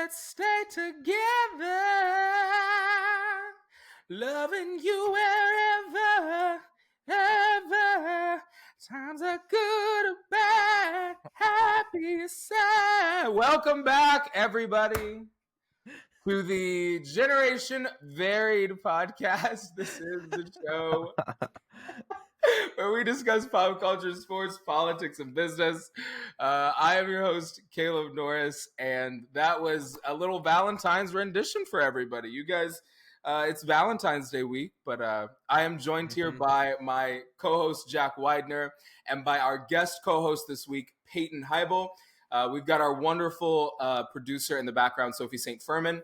let's stay together, loving you wherever, ever. Times are good or bad, happy or sad. Welcome back, everybody, to the Generation Varied podcast. This is the show where we discuss pop culture, sports, politics, and business. I am your host, Caleb Norris, and that was a little Valentine's rendition for everybody. You guys, it's Valentine's Day week, but I am joined here by my co-host, Jack Widener, and by our guest co-host this week, Peyton Heibel. We've got our wonderful producer in the background, Sophie St. Furman.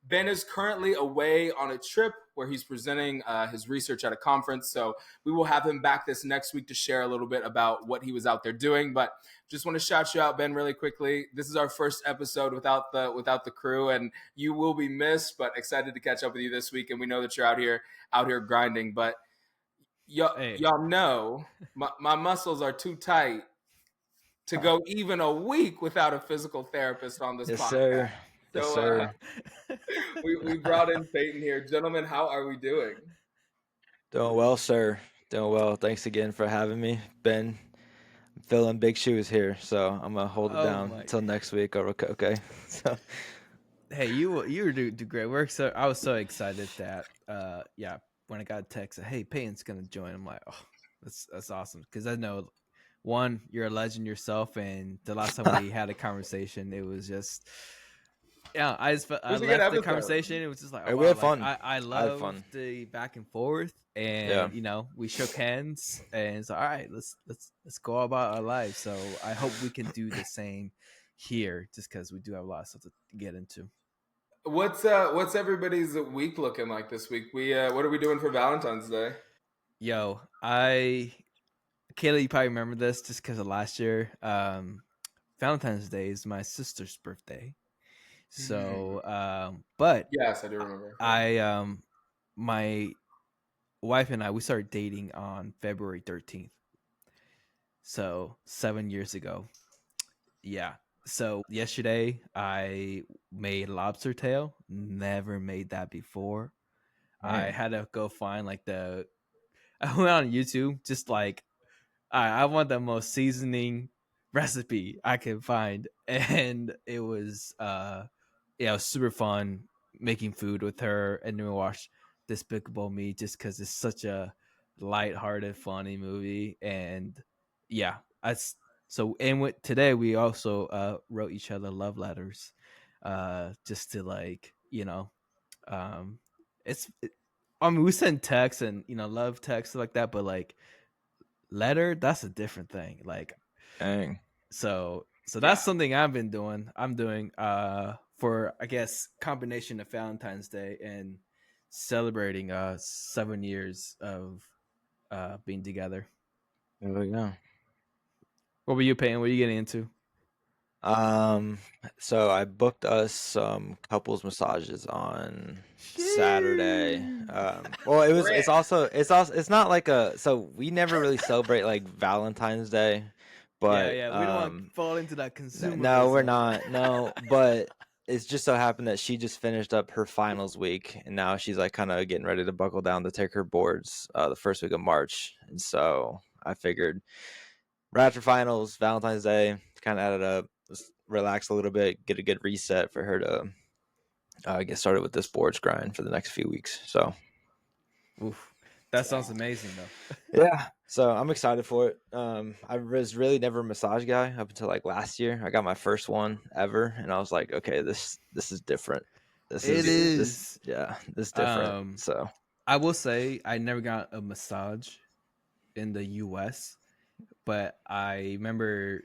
Ben is currently away on a trip where he's presenting his research at a conference. So we will have him back this next week to share a little bit about what he was out there doing. But just want to shout you out, Ben, really quickly. This is our first episode without the crew, and you will be missed, but excited to catch up with you this week. And we know that you're out here grinding. But y'all know my muscles are too tight to go even a week without a physical therapist on this podcast. Sir. So yes, sir. We brought in Peyton here. Gentlemen, how are we doing? Doing well, sir. Doing well. Thanks again for having me. Ben, I'm filling big shoes here, so I'm going to hold it down until next week. Okay. So. Hey, you were doing great work. So I was so excited that, when I got a text, hey, Peyton's going to join. I'm like, oh, that's awesome. Because I know, one, you're a legend yourself, and the last time we had a conversation, it was just... Yeah, I left the conversation. It was just like, we had fun. I love the back and forth, and we shook hands, and so all right, let's go about our lives. So I hope we can do the same here, just because we do have a lot of stuff to get into. What's everybody's week looking like this week? What are we doing for Valentine's Day? Yo, Kayla, you probably remember this just because of last year. Valentine's Day is my sister's birthday. So, but yes, I do remember. My wife and I, we started dating on February 13th. So 7 years ago. Yeah. So yesterday I made lobster tail. Never made that before. I had to go find I went on YouTube, just like, I want the most seasoning recipe I could find. And it was, it was super fun making food with her, and then we watched Despicable Me just because it's such a lighthearted, funny movie. And today we also wrote each other love letters, just to we send texts and love texts like that, but like letter, that's a different thing. Like, dang. So that's something I've been doing. I'm doing for, I guess, combination of Valentine's Day and celebrating 7 years of being together. There we go. What were you paying? What are you getting into? So I booked us some couples massages on Saturday. It's not like so we never really celebrate like Valentine's Day. But we don't want to fall into that consumer. No, we're not. No, but it's just so happened that she just finished up her finals week, and now she's like kind of getting ready to buckle down to take her boards the first week of March. And so I figured right after finals, Valentine's Day, kind of added up, let's relax a little bit, get a good reset for her to get started with this boards grind for the next few weeks. So, oof. That sounds amazing, though. Yeah, so I'm excited for it. I was really never a massage guy up until like last year. I got my first one ever, and I was like, okay, this is different. This is different. So I will say I never got a massage in the U.S., but I remember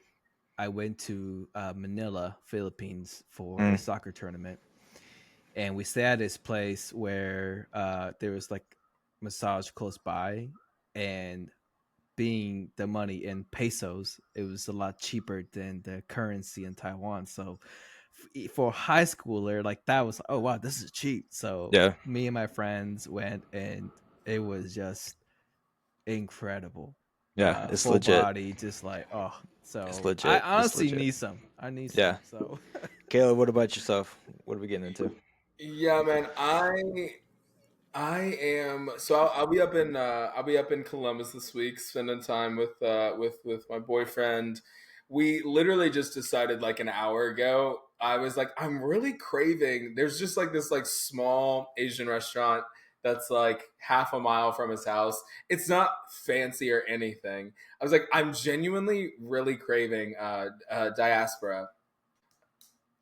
I went to Manila, Philippines for a soccer tournament, and we stayed at this place where there was like massage close by, and being the money in pesos, it was a lot cheaper than the currency in Taiwan. So for a high schooler, like that was, oh wow, this is cheap. So me and my friends went, and it was just incredible. Yeah, it's full legit. Body, just like, oh, so it's legit. I honestly need some. I need some. Yeah. So Caleb, what about yourself? What are we getting into? Yeah, man. I am. So I'll be up in Columbus this week, spending time with my boyfriend. We literally just decided like an hour ago. I was like, I'm really craving. There's just like this like small Asian restaurant that's like half a mile from his house. It's not fancy or anything. I was like, I'm genuinely really craving diaspora.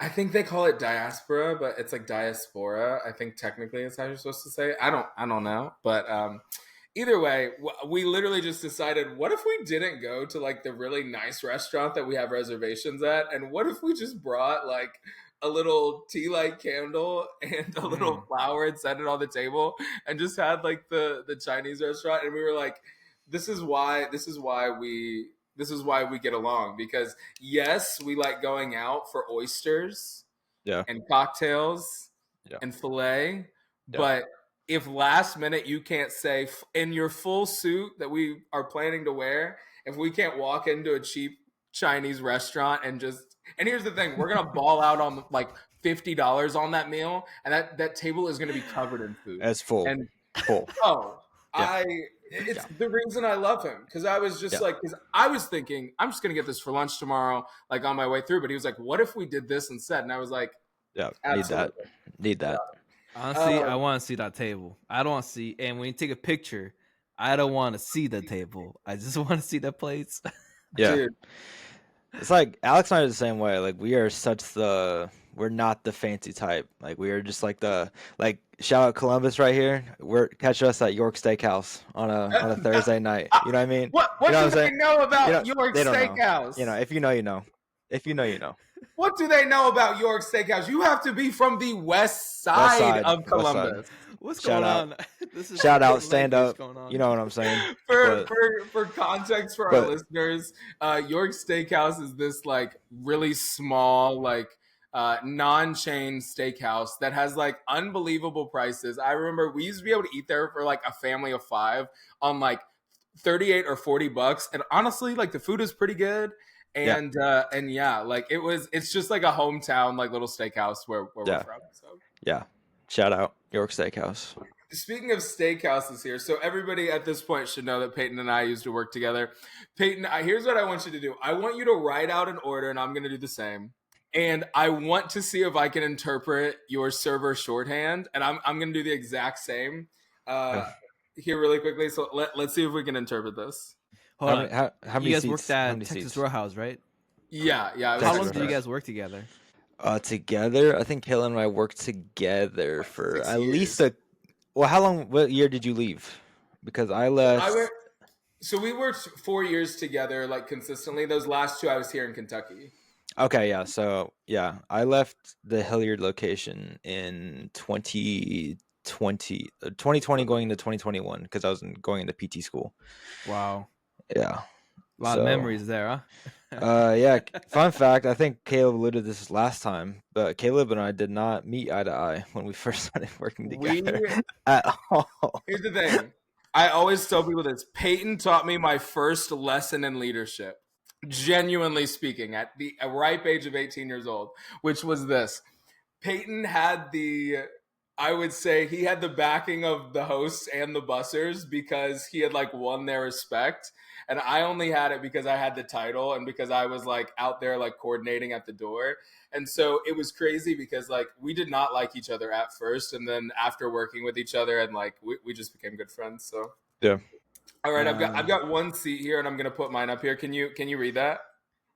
I think they call it diaspora, but it's like diaspora. I think technically it's how you're supposed to say it. I don't know, but either way, we literally just decided, what if we didn't go to like the really nice restaurant that we have reservations at, and what if we just brought like a little tea light candle and a little flower and set it on the table, and just had like the Chinese restaurant, and we were like, this is why we get along, because yes, we like going out for oysters Yeah. and cocktails Yeah. and filet, Yeah. but if last minute you can't say in your full suit that we are planning to wear, if we can't walk into a cheap Chinese restaurant and here's the thing, we're gonna ball out on like $50 on that meal, and that table is gonna be covered in food. It's full. And Full. oh, Yeah. it's the reason I love him, because I was just like, because I was thinking I'm just gonna get this for lunch tomorrow, like on my way through. But he was like, "What if we did this instead?" And I was like, Yeah. absolutely. Need that. Honestly, I want to see that table. I don't want to see, and when you take a picture, I don't want to see the table. I just want to see the plates. Yeah. Dude. It's like Alex and I are the same way. Like we're not the fancy type. Like we are just like shout out Columbus right here. Catch us at York Steakhouse on a Thursday night. You know what I mean? What You know do they know about York they don't know. Steakhouse? You know, if you know, you know. If you know, you know. What do they know about York Steakhouse? You have to be from the west side of Columbus. What's Shout going out. on? This is Shout out, what stand language up. going on. You know what I'm saying? For context for our listeners, York Steakhouse is this like really small, like non-chain steakhouse that has like unbelievable prices. I remember we used to be able to eat there for like a family of 5 on like 38 or 40 bucks, and honestly, like the food is pretty good. And like it's just like a hometown like little steakhouse where we're from. So yeah, shout out York Steakhouse. Speaking of steakhouses here, so everybody at this point should know that Peyton and I used to work together. Peyton, here's what I want you to do. I want you to write out an order, and I'm going to do the same. And I want to see if I can interpret your server shorthand, and I'm going to do the exact same here really quickly. So let's see if we can interpret this. Hold on. How many you guys seats? worked at Texas Roadhouse, right? Yeah. How long did you guys work together? Together, I think Kayla and I worked together for 6 at years. least what year did you leave? Because I left. So we worked 4 years together, like consistently. Those last 2, I was here in Kentucky. Okay, yeah. So yeah, I left the Hilliard location in 2020 going into 2021 because I was going into PT school. Wow. Yeah. A lot of memories there, huh? Yeah. Fun fact, I think Caleb alluded to this last time, but Caleb and I did not meet eye to eye when we first started working together at all. Here's the thing. I always tell people this. Peyton taught me my first lesson in leadership, genuinely speaking, at the ripe age of 18 years old, which was this. Peyton had I would say he had the backing of the hosts and the bussers because he had like won their respect. And I only had it because I had the title and because I was like out there like coordinating at the door. And so it was crazy because like we did not like each other at first. And then after working with each other and like we just became good friends. So yeah. All right, I've got one seat here and I'm gonna put mine up here. Can you read that?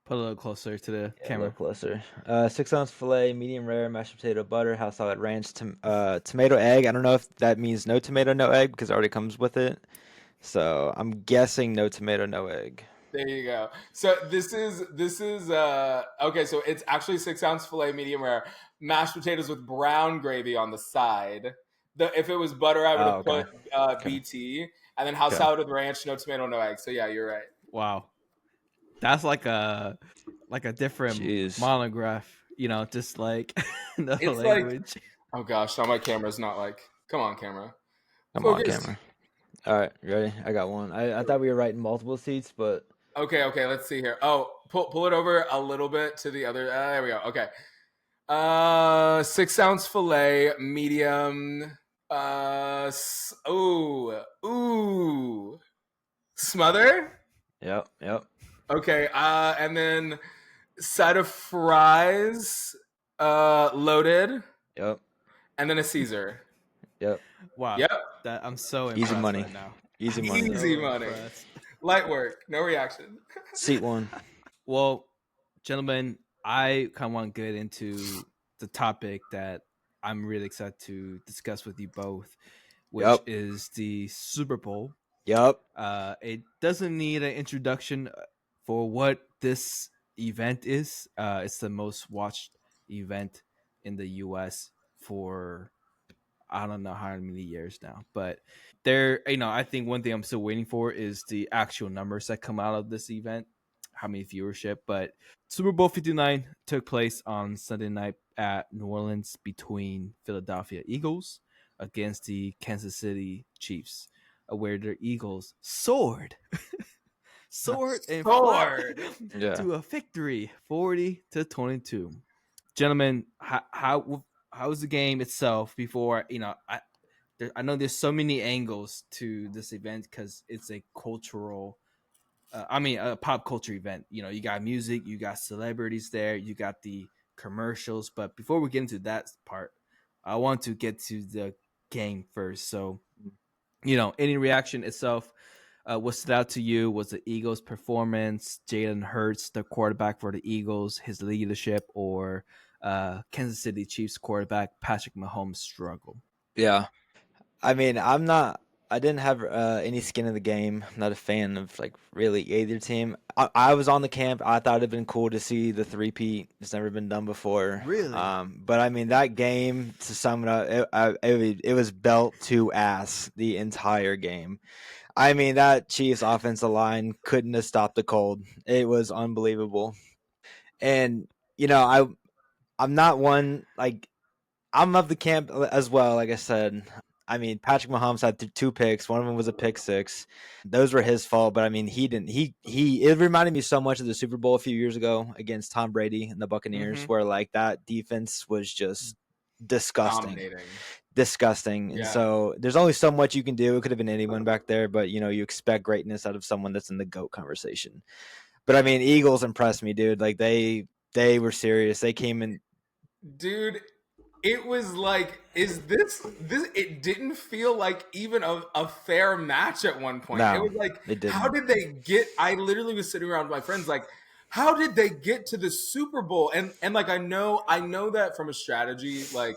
Put a little closer to the A camera. little closer. 6-ounce filet, medium rare, mashed potato, butter, house salad, ranch, tomato, egg. I don't know if that means no tomato, no egg because it already comes with it. So I'm guessing no tomato, no egg. There you go. So this is okay. So it's actually 6-ounce filet, medium rare, mashed potatoes with brown gravy on the side. If it was butter, I would have put BT, and then house salad with ranch, no tomato, no egg. So yeah, you're right. Wow, that's like a different monograph. You know, just like the it's language. Like, oh gosh, now my camera's not like. Come on, camera. Come on, camera. All right, ready? I got one. I thought we were writing multiple seats, but okay. Let's see here. Oh, pull it over a little bit to the other. There we go. Okay. 6-ounce fillet, medium. Smother. Yep. Okay. And then side of fries, loaded, Yep. and then a Caesar. Yep. Wow. Yep. I'm so Easy impressed money. right now. Easy I'm money. Easy so money. impressed. Light work. No reaction. Seat one. Well, gentlemen, I kind of want to get into the topic that I'm really excited to discuss with you both, which Yep. is the Super Bowl. Yep. It doesn't need an introduction for what this event is. It's the most watched event in the U.S. for I don't know how many years now, but I think one thing I'm still waiting for is the actual numbers that come out of this event, how many viewership. But Super Bowl 59 took place on Sunday night at New Orleans between Philadelphia Eagles against the Kansas City Chiefs, where the Eagles soared and Sword. Yeah. to a victory, 40-22. Gentlemen, how was the game itself? Before I know there's so many angles to this event because it's a cultural, a pop culture event. You got music, you got celebrities there, you got the commercials. But before we get into that part, I want to get to the game first. So, any reaction itself? What stood out to you was the Eagles' performance, Jalen Hurts, the quarterback for the Eagles, his leadership, or Kansas City Chiefs quarterback Patrick Mahomes' struggle? Yeah. I mean, I didn't have any skin in the game. I'm not a fan of like really either team. I was on the camp. I thought it'd been cool to see the three-peat. It's never been done before. Really? But I mean, that game, to sum it up, it was belt to ass the entire game. I mean, that Chiefs offensive line couldn't have stopped the cold. It was unbelievable. And I'm not one like I'm of the camp as well. Like I said, I mean, Patrick Mahomes had two picks. One of them was a pick six. Those were his fault, but I mean, he didn't. It reminded me so much of the Super Bowl a few years ago against Tom Brady and the Buccaneers, where like that defense was just disgusting. Dominating. Disgusting. And Yeah. so there's only so much you can do. It could have been anyone back there, but you expect greatness out of someone that's in the GOAT conversation. But I mean, Eagles impressed me, dude. Like they were serious. They came in. Dude, it was like, is this? It didn't feel like even a fair match at one point. No, it was like, it didn't. how did they get? I literally was sitting around with my friends, like, how did they get to the Super Bowl? And like, I know that from a strategy, like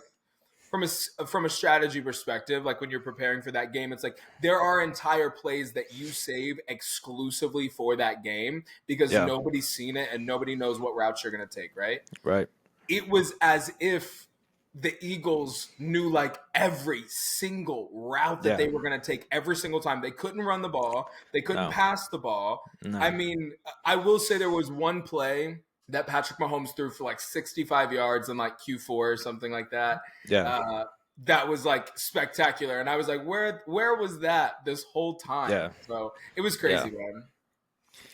from a strategy perspective, like when you're preparing for that game, it's like there are entire plays that you save exclusively for that game because Yeah. nobody's seen it and nobody knows what routes you're going to take, right? Right. It was as if the Eagles knew like every single route that Yeah. they were going to take every single time. They couldn't run the ball. They couldn't No. pass the ball. No. I mean, I will say there was one play that Patrick Mahomes threw for like 65 yards in like Q4 or something like that. Yeah. That was like spectacular. And I was like, where was that this whole time? Yeah. So it was crazy, man.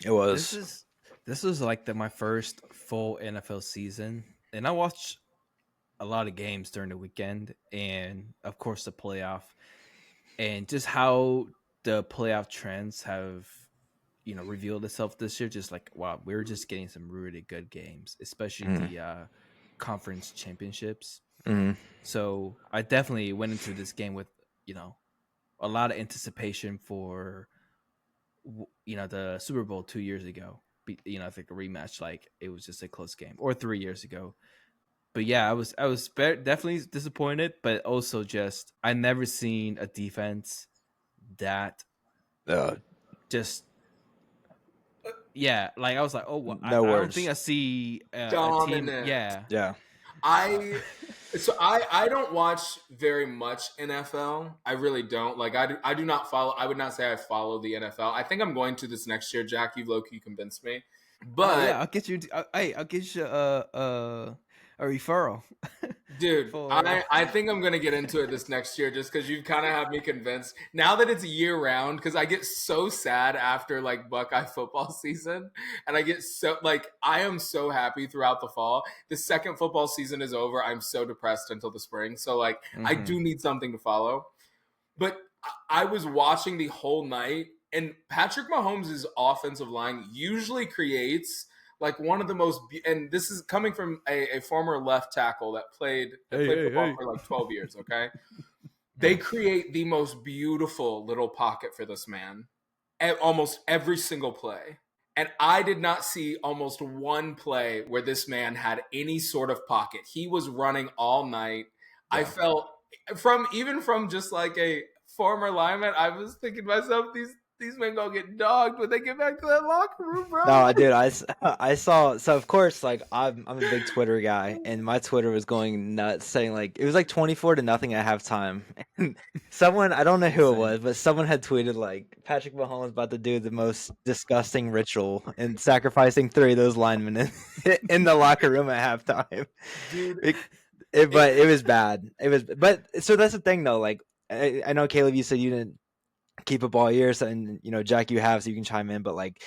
It was. This was like my first full NFL season, and I watched a lot of games during the weekend, and of course the playoff, and just how the playoff trends have revealed itself this year. Just like, wow, we're just getting some really good games, especially the conference championships. So I definitely went into this game with a lot of anticipation for the Super Bowl 2 years ago. I think a rematch, like it was just a close game, or 3 years ago. But yeah, I was definitely disappointed, but also just I never seen a defense that just like I was like, oh, well, I don't think I see a team. Yeah. I don't watch very much NFL. I really don't. Like I do not follow. I would not say I follow the NFL. I think I'm going to this next year. Jack, you've low-key convinced me. But I'll get you. I'll get you a referral. Dude, For I think I'm gonna get into it this next year just because you kind of have me convinced. Now that it's year round, because I get so sad after like Buckeye football season, and I get so like I am so happy throughout the fall. The second football season is over. I'm so depressed until the spring. So like I do need something to follow. But I was watching the whole night, and Patrick Mahomes' offensive line usually creates like one of the most, and this is coming from a former left tackle that played football for like 12 years. Okay, they create the most beautiful little pocket for this man at almost every single play. And I did not see almost one play where this man had any sort of pocket. He was running all night. Yeah. I felt from just like a former lineman, I was thinking to myself, these men gonna get dogged when they get back to that locker room, bro. No, dude, I saw. So of course, like I'm a big Twitter guy, and my Twitter was going nuts, saying like it was like 24-0 at halftime. And someone, I don't know who it was, but someone had tweeted like Patrick Mahomes about to do the most disgusting ritual and sacrificing 3 of those linemen in the locker room at halftime. Dude, but it was bad. But so that's the thing though. Like I know Caleb, you said you didn't keep up all year, and Jack, you have, so you can chime in. But like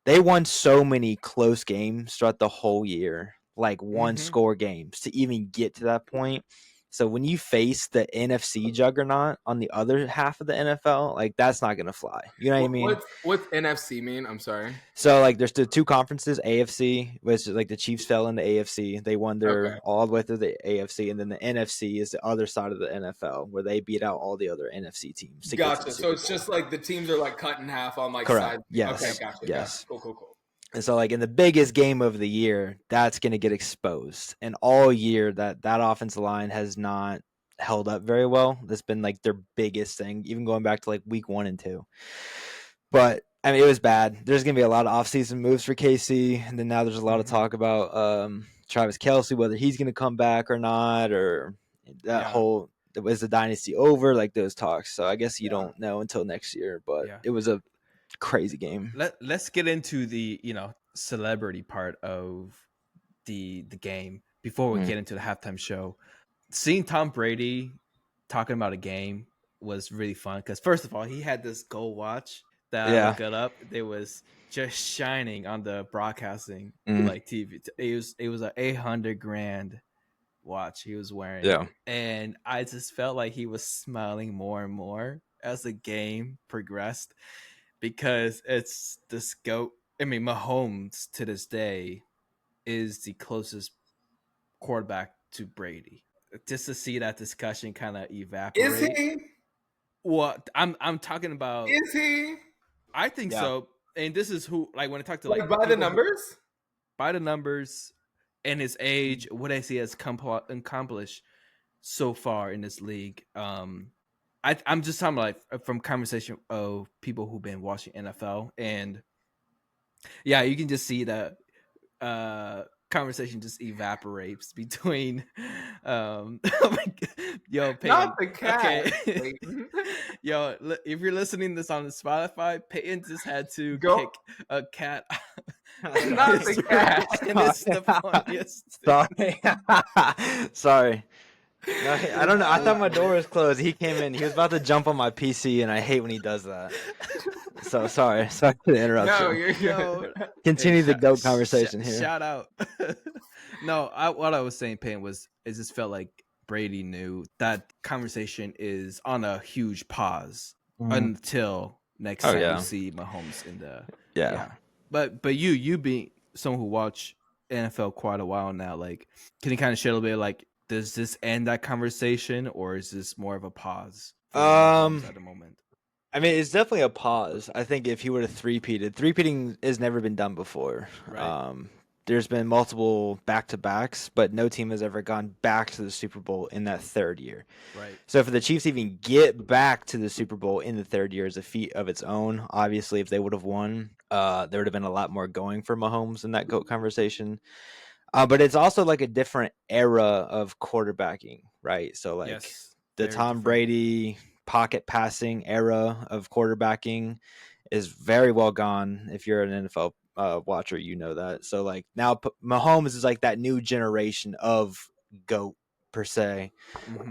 they won so many close games throughout the whole year, like one score games to even get to that point. So when you face the NFC juggernaut on the other half of the NFL, like that's not gonna fly. You know what I mean? What's NFC mean? I'm sorry. So like there's the 2 conferences, AFC, which is like the Chiefs fell into AFC. They won their all the way through the AFC, and then the NFC is the other side of the NFL where they beat out all the other NFC teams. Gotcha. So it's just like the teams are like cut in half on like correct. Sides. Yes. Okay, gotcha. Yes. Yeah. Cool. And so like in the biggest game of the year, that's gonna get exposed. And all year that offensive line has not held up very well. That's been like their biggest thing, even going back to like week 1 and 2. But I mean, it was bad. There's going to be a lot of offseason moves for KC. And then now there's a lot of talk about Travis Kelce, whether he's going to come back or not, or that whole, was the dynasty over, like those talks. So I guess you don't know until next year, but it was a crazy game. Let's get into the, celebrity part of the game before we get into the halftime show. Seeing Tom Brady talking about a game was really fun because first of all, he had this gold watch that I looked it up. It was just shining on the broadcasting like TV. It was an $800,000 watch he was wearing. Yeah, and I just felt like he was smiling more and more as the game progressed because it's this GOAT. I mean, Mahomes to this day is the closest quarterback to Brady. Just to see that discussion kind of evaporate. Is he? What I'm talking about? Is he? I think so. And this is who, like, when I talk to like by the numbers, and his age, what I see has accomplished so far in this league. I'm just talking like from conversation of people who've been watching NFL, and you can just see that conversation just evaporates between yo Peyton, not the cat. Okay. Yo, if you're listening to this on Spotify, Peyton just had to kick a cat. Not the cat. And it's the funniest. Sorry. No, I don't know. I thought my door was closed. He came in. He was about to jump on my PC, and I hate when he does that. So sorry for the interruption. No, you're good. Continue the GOAT conversation here. Shout out. No, what I was saying, Payne, it just felt like Brady knew that conversation is on a huge pause until next time we see Mahomes in the But you being someone who watched NFL quite a while now, like, can you kind of share a little bit, like, does this end that conversation, or is this more of a pause at the moment? I mean, it's definitely a pause. I think if he would have three-peating has never been done before. Right. There's been multiple back-to-backs, but no team has ever gone back to the Super Bowl in that third year. Right. So for the Chiefs to even get back to the Super Bowl in the third year is a feat of its own. Obviously, if they would have won, there would have been a lot more going for Mahomes in that GOAT conversation. But it's also like a different era of quarterbacking, right? So like the Tom Brady pocket passing era of quarterbacking is very well gone. If you're an NFL watcher, you know that. So like now Mahomes is like that new generation of GOAT per se,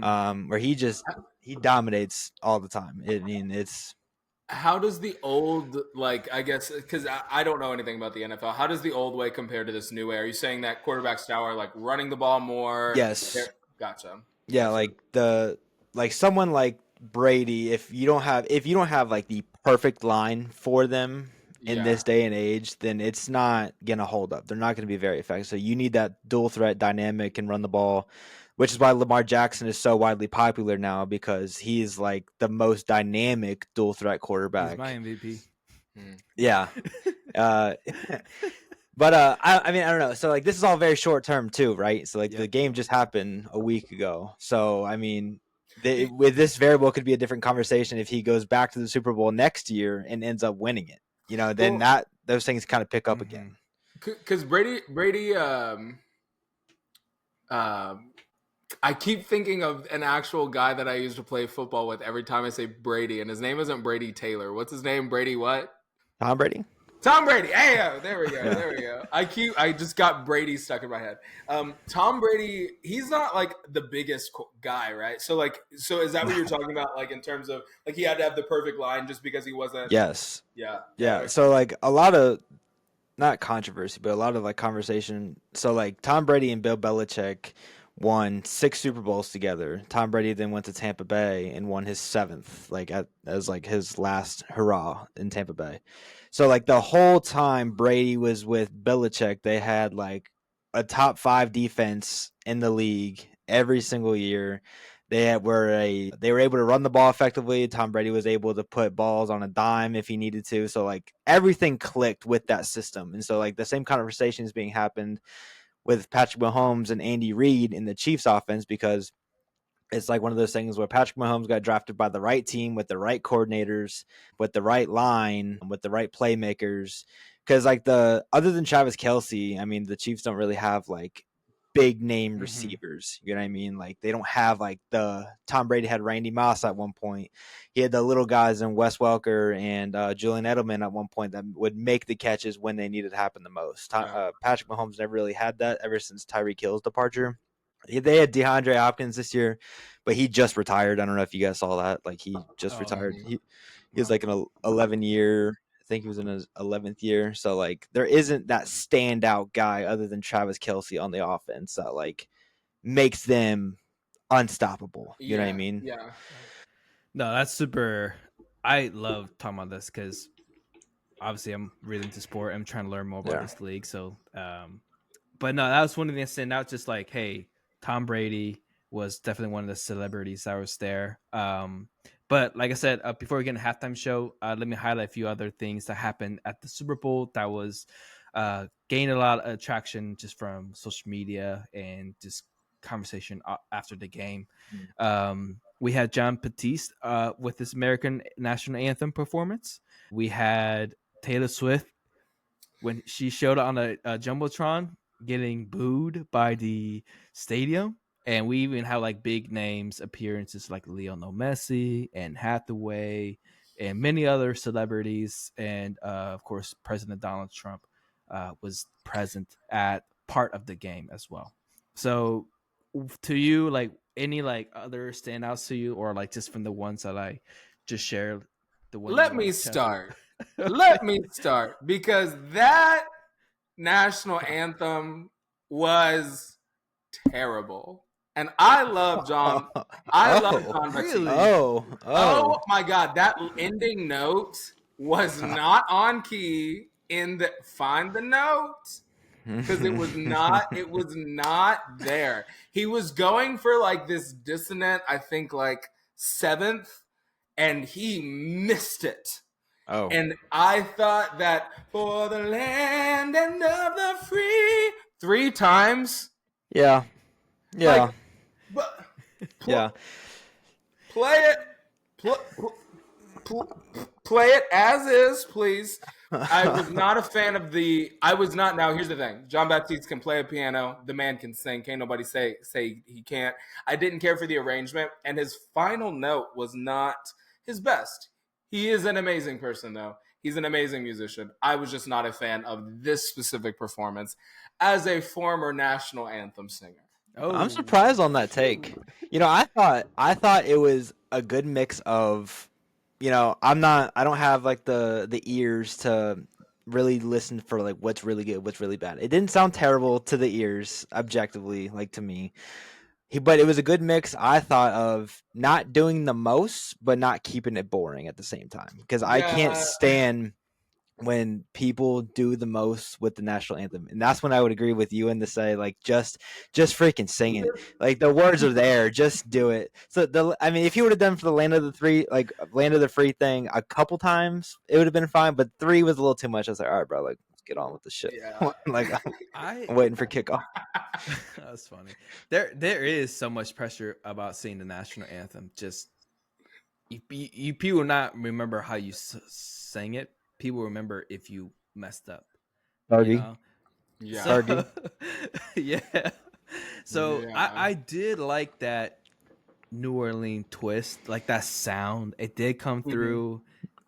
where he dominates all the time. I mean, it's. How does the old, like, I guess, because I don't know anything about the NFL. How does the old way compare to this new way? Are you saying that quarterbacks now are like running the ball more? Yes. Gotcha. Yeah, like someone like Brady, if you don't have like the perfect line for them in this day and age, then it's not gonna hold up. They're not gonna be very effective. So you need that dual threat dynamic and run the ball, which is why Lamar Jackson is so widely popular now, because he's like the most dynamic dual threat quarterback. He's my MVP. Yeah. But I mean, I don't know. So like this is all very short term too, right? So like the game just happened a week ago. So I mean, with this variable could be a different conversation if he goes back to the Super Bowl next year and ends up winning it. You know, then those things kind of pick up again. Because Brady, I keep thinking of an actual guy that I used to play football with every time I say Brady, and his name isn't Brady Taylor. What's his name? Brady what? Tom Brady. Tom Brady. Hey, there we go. There we go. I just got Brady stuck in my head. Tom Brady, he's not like the biggest guy, right? So is that what you're talking about? Like in terms of like he had to have the perfect line just because he wasn't. Yes. Yeah. So like a lot of, not controversy, but a lot of like conversation. So like Tom Brady and Bill Belichick won 6 Super Bowls together. Tom Brady then went to Tampa Bay and won his 7th, like as like his last hurrah in Tampa Bay. So like the whole time Brady was with Belichick, they had like a top 5 defense in the league every single year. They were able to run the ball effectively. Tom Brady was able to put balls on a dime if he needed to. So like everything clicked with that system. And so like the same conversation is being happened with Patrick Mahomes and Andy Reid in the Chiefs offense, because it's like one of those things where Patrick Mahomes got drafted by the right team with the right coordinators, with the right line, with the right playmakers. Because like other than Travis Kelce, I mean, the Chiefs don't really have like big name receivers. You know what I mean? Like they don't have like Tom Brady had Randy Moss at one point. He had the little guys in Wes Welker and Julian Edelman at one point that would make the catches when they needed to happen the most. Patrick Mahomes never really had that ever since Tyreek Hill's departure. They had DeAndre Hopkins this year, but he just retired. I don't know if you guys saw that. Like he just retired. He was like an 11-year. I think he was in his 11th year. So like there isn't that standout guy other than Travis Kelce on the offense that like makes them unstoppable. You know what I mean? Yeah. No, that's super. I love talking about this because obviously I'm really into sport. I'm trying to learn more about this league. So, but no, that was one of the things out. Just like, hey, Tom Brady was definitely one of the celebrities that was there. But like I said, before we get into halftime show, let me highlight a few other things that happened at the Super Bowl that was gained a lot of traction just from social media and just conversation after the game. We had John Batiste with his American National Anthem performance. We had Taylor Swift when she showed on a Jumbotron getting booed by the stadium. And we even have like big names appearances like Lionel Messi and Hathaway and many other celebrities. And of course, President Donald Trump was present at part of the game as well. So to you, like any like other standouts to you, or like just from the ones that I just shared? Let me start. Let me start, because that national anthem was terrible. And I love John. I love John Batiste. Really? Oh my God. That ending note was not on key find the note. Because it was not there. He was going for like this dissonant, I think like 7th, and he missed it. Oh. And I thought that for the land and of the free 3 times. Yeah. Like, yeah. Play it as is, please. I was not a fan of now here's the thing. John Baptiste can play a piano. The man can sing. Can't nobody say he can't. I didn't care for the arrangement, and his final note was not his best. He is an amazing person, though. He's an amazing musician. I was just not a fan of this specific performance as a former national anthem singer. I'm Oh, surprised on that take. I thought it was a good mix of, I don't have like the ears to really listen for like what's really good, what's really bad. It didn't sound terrible to the ears objectively, like to me. But it was a good mix, I thought, of not doing the most, but not keeping it boring at the same time. Because I can't Yeah. stand when people do the most with the national anthem, and that's when I would agree with you in to say like just freaking sing it. Like the words are there, just do it. So if you would have done for the land of the free thing a couple times, it would have been fine. But 3 was a little too much. I was like, all right, bro, like let's get on with the shit. Yeah. Like I I'm waiting for kickoff. That's funny. There is so much pressure about singing the national anthem. Just you people not remember how you sang it. People remember if you messed up. You Bogey. know. Yeah. So, yeah. So Yeah. I did like that New Orleans twist, like that sound. It did come through,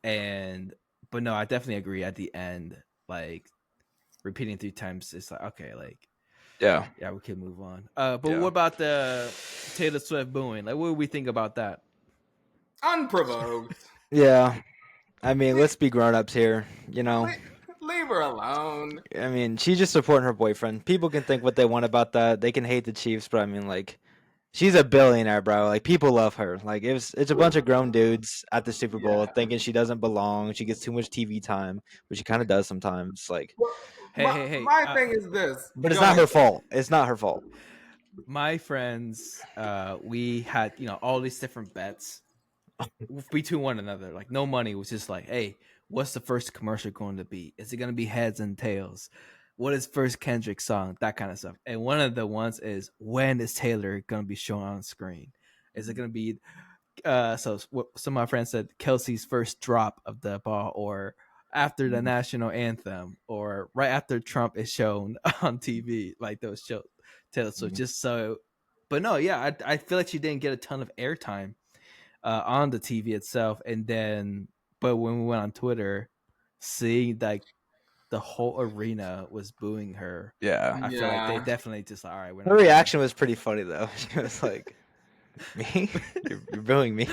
but no, I definitely agree. At the end, like repeating 3 times, it's like okay, like Yeah. we can move on. But Yeah. what about the Taylor Swift booing? Like, what do we think about that? Unprovoked. Yeah. Let's be grown-ups here, Leave her alone. She's just supporting her boyfriend. People can think what they want about that. They can hate the Chiefs, but like, she's a billionaire, bro. Like, people love her. Like, it's a bunch of grown dudes at the Super Bowl thinking she doesn't belong. She gets too much TV time, which she kind of does sometimes. Like, Well, Hey. my thing is this. but it's Go not ahead. her fault. It's not her fault. My friends, we had all these different bets between one another. Like, no money, was just like, hey, what's the first commercial going to be? Is it going to be heads and tails? What is first Kendrick song? That kind of stuff. And one of the ones is, when is Taylor going to be shown on screen? Is it going to be so some of my friends said Kelsey's first drop of the ball, or after the national anthem, or right after Trump is shown on TV, like those shows. Taylor Swift, just so. But no, yeah, I feel like she didn't get a ton of airtime on the TV itself, and then but when we went on Twitter, seeing like the whole arena was booing her. Yeah. I feel like they definitely just like, all right. We're Her not reaction was pretty funny, though. She was like, me? You're booing me?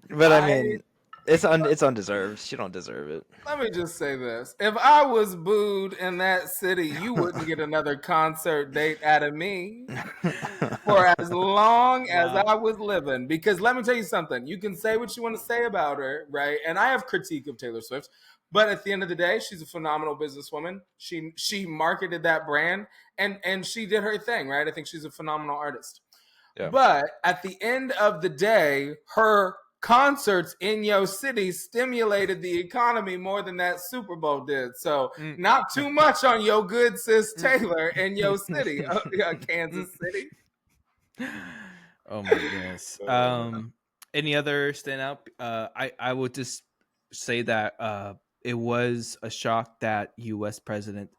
But it's undeserved. She don't deserve it. Let me just say this. If I was booed in that city, you wouldn't get another concert date out of me for as long as I was living. Because let me tell you something. You can say what you want to say about her, right? And I have critique of Taylor Swift. But at the end of the day, she's a phenomenal businesswoman. She marketed that brand and she did her thing, right? I think she's a phenomenal artist. Yeah. But at the end of the day, her concerts in your city stimulated the economy more than that Super Bowl did. So not too much on your good sis Taylor in your city, Kansas City. Oh my goodness. Any other standout? I would just say that it was a shock that U.S. President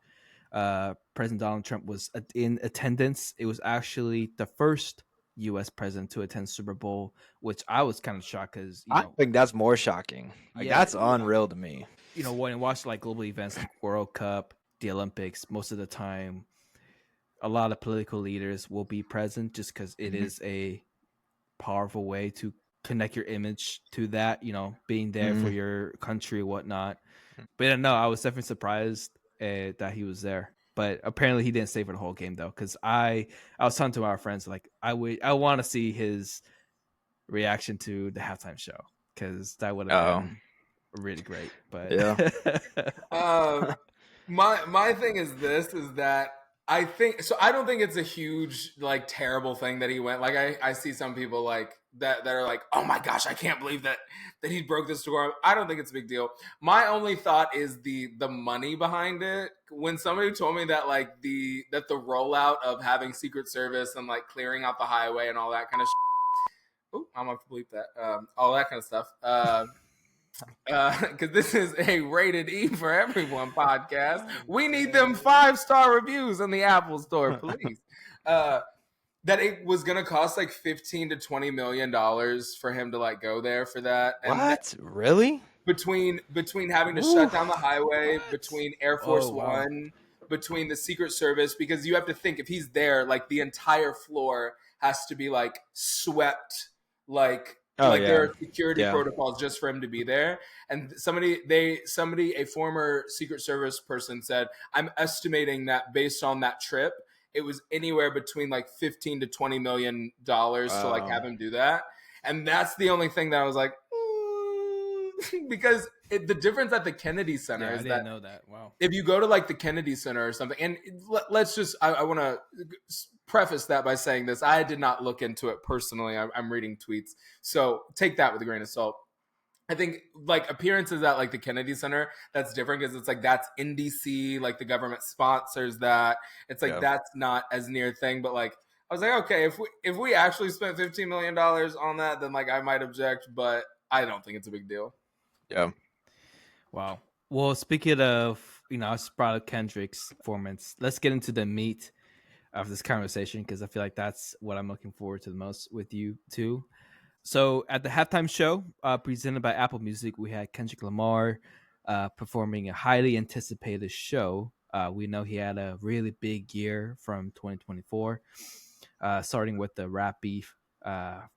Donald Trump was in attendance. It was actually the first U.S. president to attend Super Bowl, which I was kind of shocked because I think that's more shocking. Like, that's unreal to me. When you watch like global events like World Cup, the Olympics, most of the time, a lot of political leaders will be present just because it is a powerful way to connect your image to that, being there for your country, whatnot. But no, I was definitely surprised that he was there. But apparently he didn't stay for the whole game though, because I was talking to our friends like I want to see his reaction to the halftime show, because that would have been really great. But yeah. My thing is that I don't think it's a huge like terrible thing that he went. Like I see some people like that are like, oh my gosh, I can't believe that he broke this score. I don't think it's a big deal. My only thought is the money behind it. When somebody told me that like the rollout of having Secret Service and like clearing out the highway and all that kind of oh, I'm gonna have to bleep that. All that kind of stuff. Because this is a rated E for everyone podcast. We need them 5-star reviews in the Apple Store, please. That it was gonna cost like $15 to $20 million for him to like go there for that. And what? Really? Between having to shut down the highway, between Air Force One, between the Secret Service, because you have to think if he's there, like the entire floor has to be like swept, like there are security protocols just for him to be there. And a former Secret Service person said, I'm estimating that based on that trip, it was anywhere between like 15 to 20 million dollars to like have him do that. And that's the only thing that I was like, because the difference at the Kennedy Center is I didn't know that. Wow. If you go to like the Kennedy Center or something, and let's just, I want to preface that by saying this. I did not look into it personally. I'm reading tweets. So take that with a grain of salt. I think like appearances at like the Kennedy Center, that's different because it's like that's in DC, like the government sponsors that. It's like that's not as near a thing, but like I was like, okay, if we actually spent $15 million on that, then like I might object, but I don't think it's a big deal. Yeah. Wow. Well, speaking of, I brought up Kendrick's performance. Let's get into the meat of this conversation because I feel like that's what I'm looking forward to the most with you too. So at the halftime show presented by Apple Music, we had Kendrick Lamar performing a highly anticipated show. We know he had a really big year from 2024, starting with the rap beef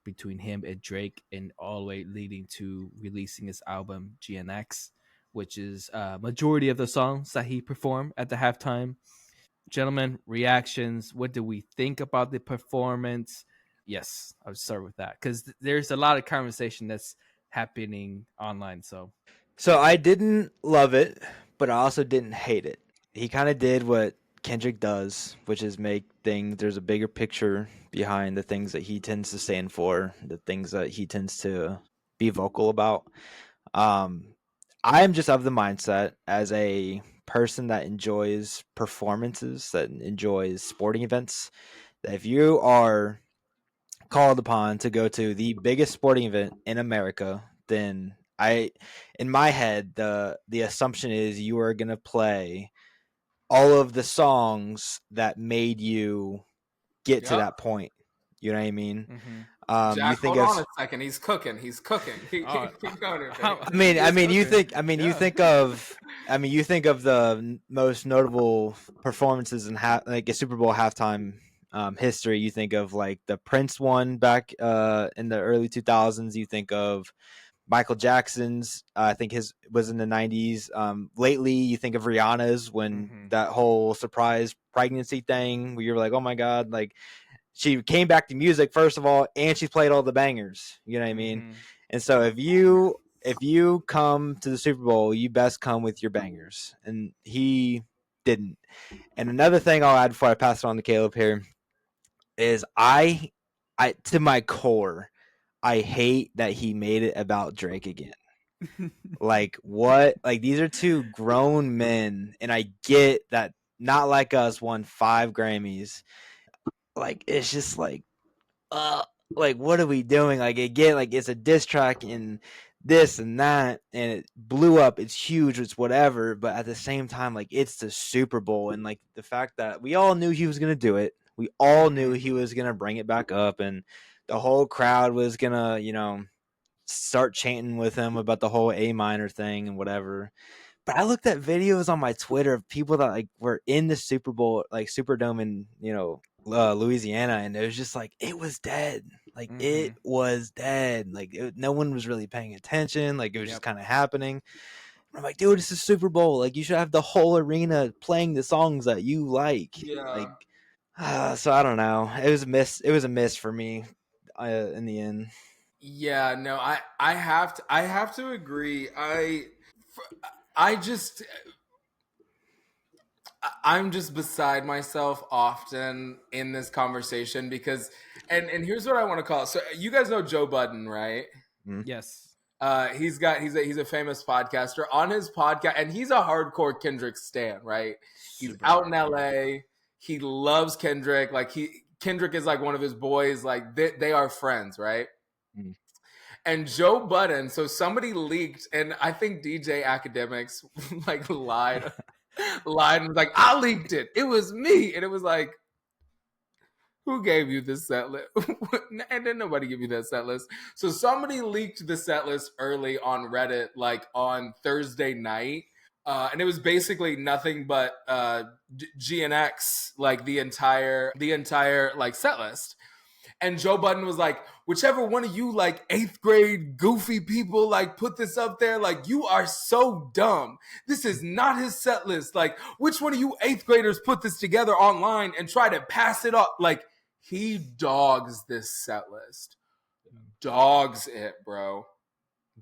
between him and Drake, and all the way leading to releasing his album GNX, which is majority of the songs that he performed at the halftime. Gentlemen, reactions. What do we think about the performance? Yes, I'll start with that because there's a lot of conversation that's happening online. So I didn't love it, but I also didn't hate it. He kind of did what Kendrick does, which is make things, there's a bigger picture behind the things that he tends to stand for, the things that he tends to be vocal about. I'm just of the mindset as a person that enjoys performances, that enjoys sporting events, that if you are called upon to go to the biggest sporting event in America, then in my head, the assumption is you are going to play all of the songs that made you get to that point. You know what I mean? Mm-hmm. Jack, hold on a second. He's cooking. Keep going here, you think of the most notable performances in like a Super Bowl halftime history. You think of like the Prince one back in the early 2000s. You think of Michael Jackson's, I think his was in the 90s. Lately, you think of Rihanna's when that whole surprise pregnancy thing where you're like, oh my God, like she came back to music, first of all, and she played all the bangers. You know what I mean? And so if you come to the Super Bowl, you best come with your bangers. And he didn't. And another thing I'll add before I pass it on to Caleb here is I to my core, I hate that he made it about Drake again. Like what? Like these are two grown men, and I get that Not Like Us won 5 Grammys. Like it's just like what are we doing? Like again, like it's a diss track and this and that, and it blew up. It's huge. It's whatever. But at the same time, like it's the Super Bowl, and like the fact that we all knew he was gonna do it. We all knew he was gonna bring it back up, and the whole crowd was gonna, start chanting with him about the whole A minor thing and whatever. But I looked at videos on my Twitter of people that like were in the Super Bowl, like Superdome in, Louisiana, and it was just like it was dead. Like it was dead. Like no one was really paying attention. Like it was just kind of happening. I'm like, dude, it's a Super Bowl. Like you should have the whole arena playing the songs that you like. Yeah. So I don't know. It was a miss. It was a miss for me in the end. Yeah, no, I have to agree. I'm just beside myself often in this conversation because, and here's what I want to call it. So you guys know Joe Budden, right? Yes. He's a famous podcaster. On his podcast, and he's a hardcore Kendrick stan, right? He's out in LA. He loves Kendrick. Like Kendrick is like one of his boys. Like they are friends, right? And Joe Budden, so somebody leaked, and I think DJ Academics like lied and was like, I leaked it. It was me. And it was like, who gave you this set list? And then nobody give you that set list. So somebody leaked the set list early on Reddit, like on Thursday night, And it was basically nothing but GNX, like the entire like set list. And Joe Budden was like, whichever one of you like 8th grade goofy people like put this up there, like you are so dumb. This is not his set list. Like, which one of you 8th graders put this together online and try to pass it up? Like, he dogs this set list. Dogs it, bro.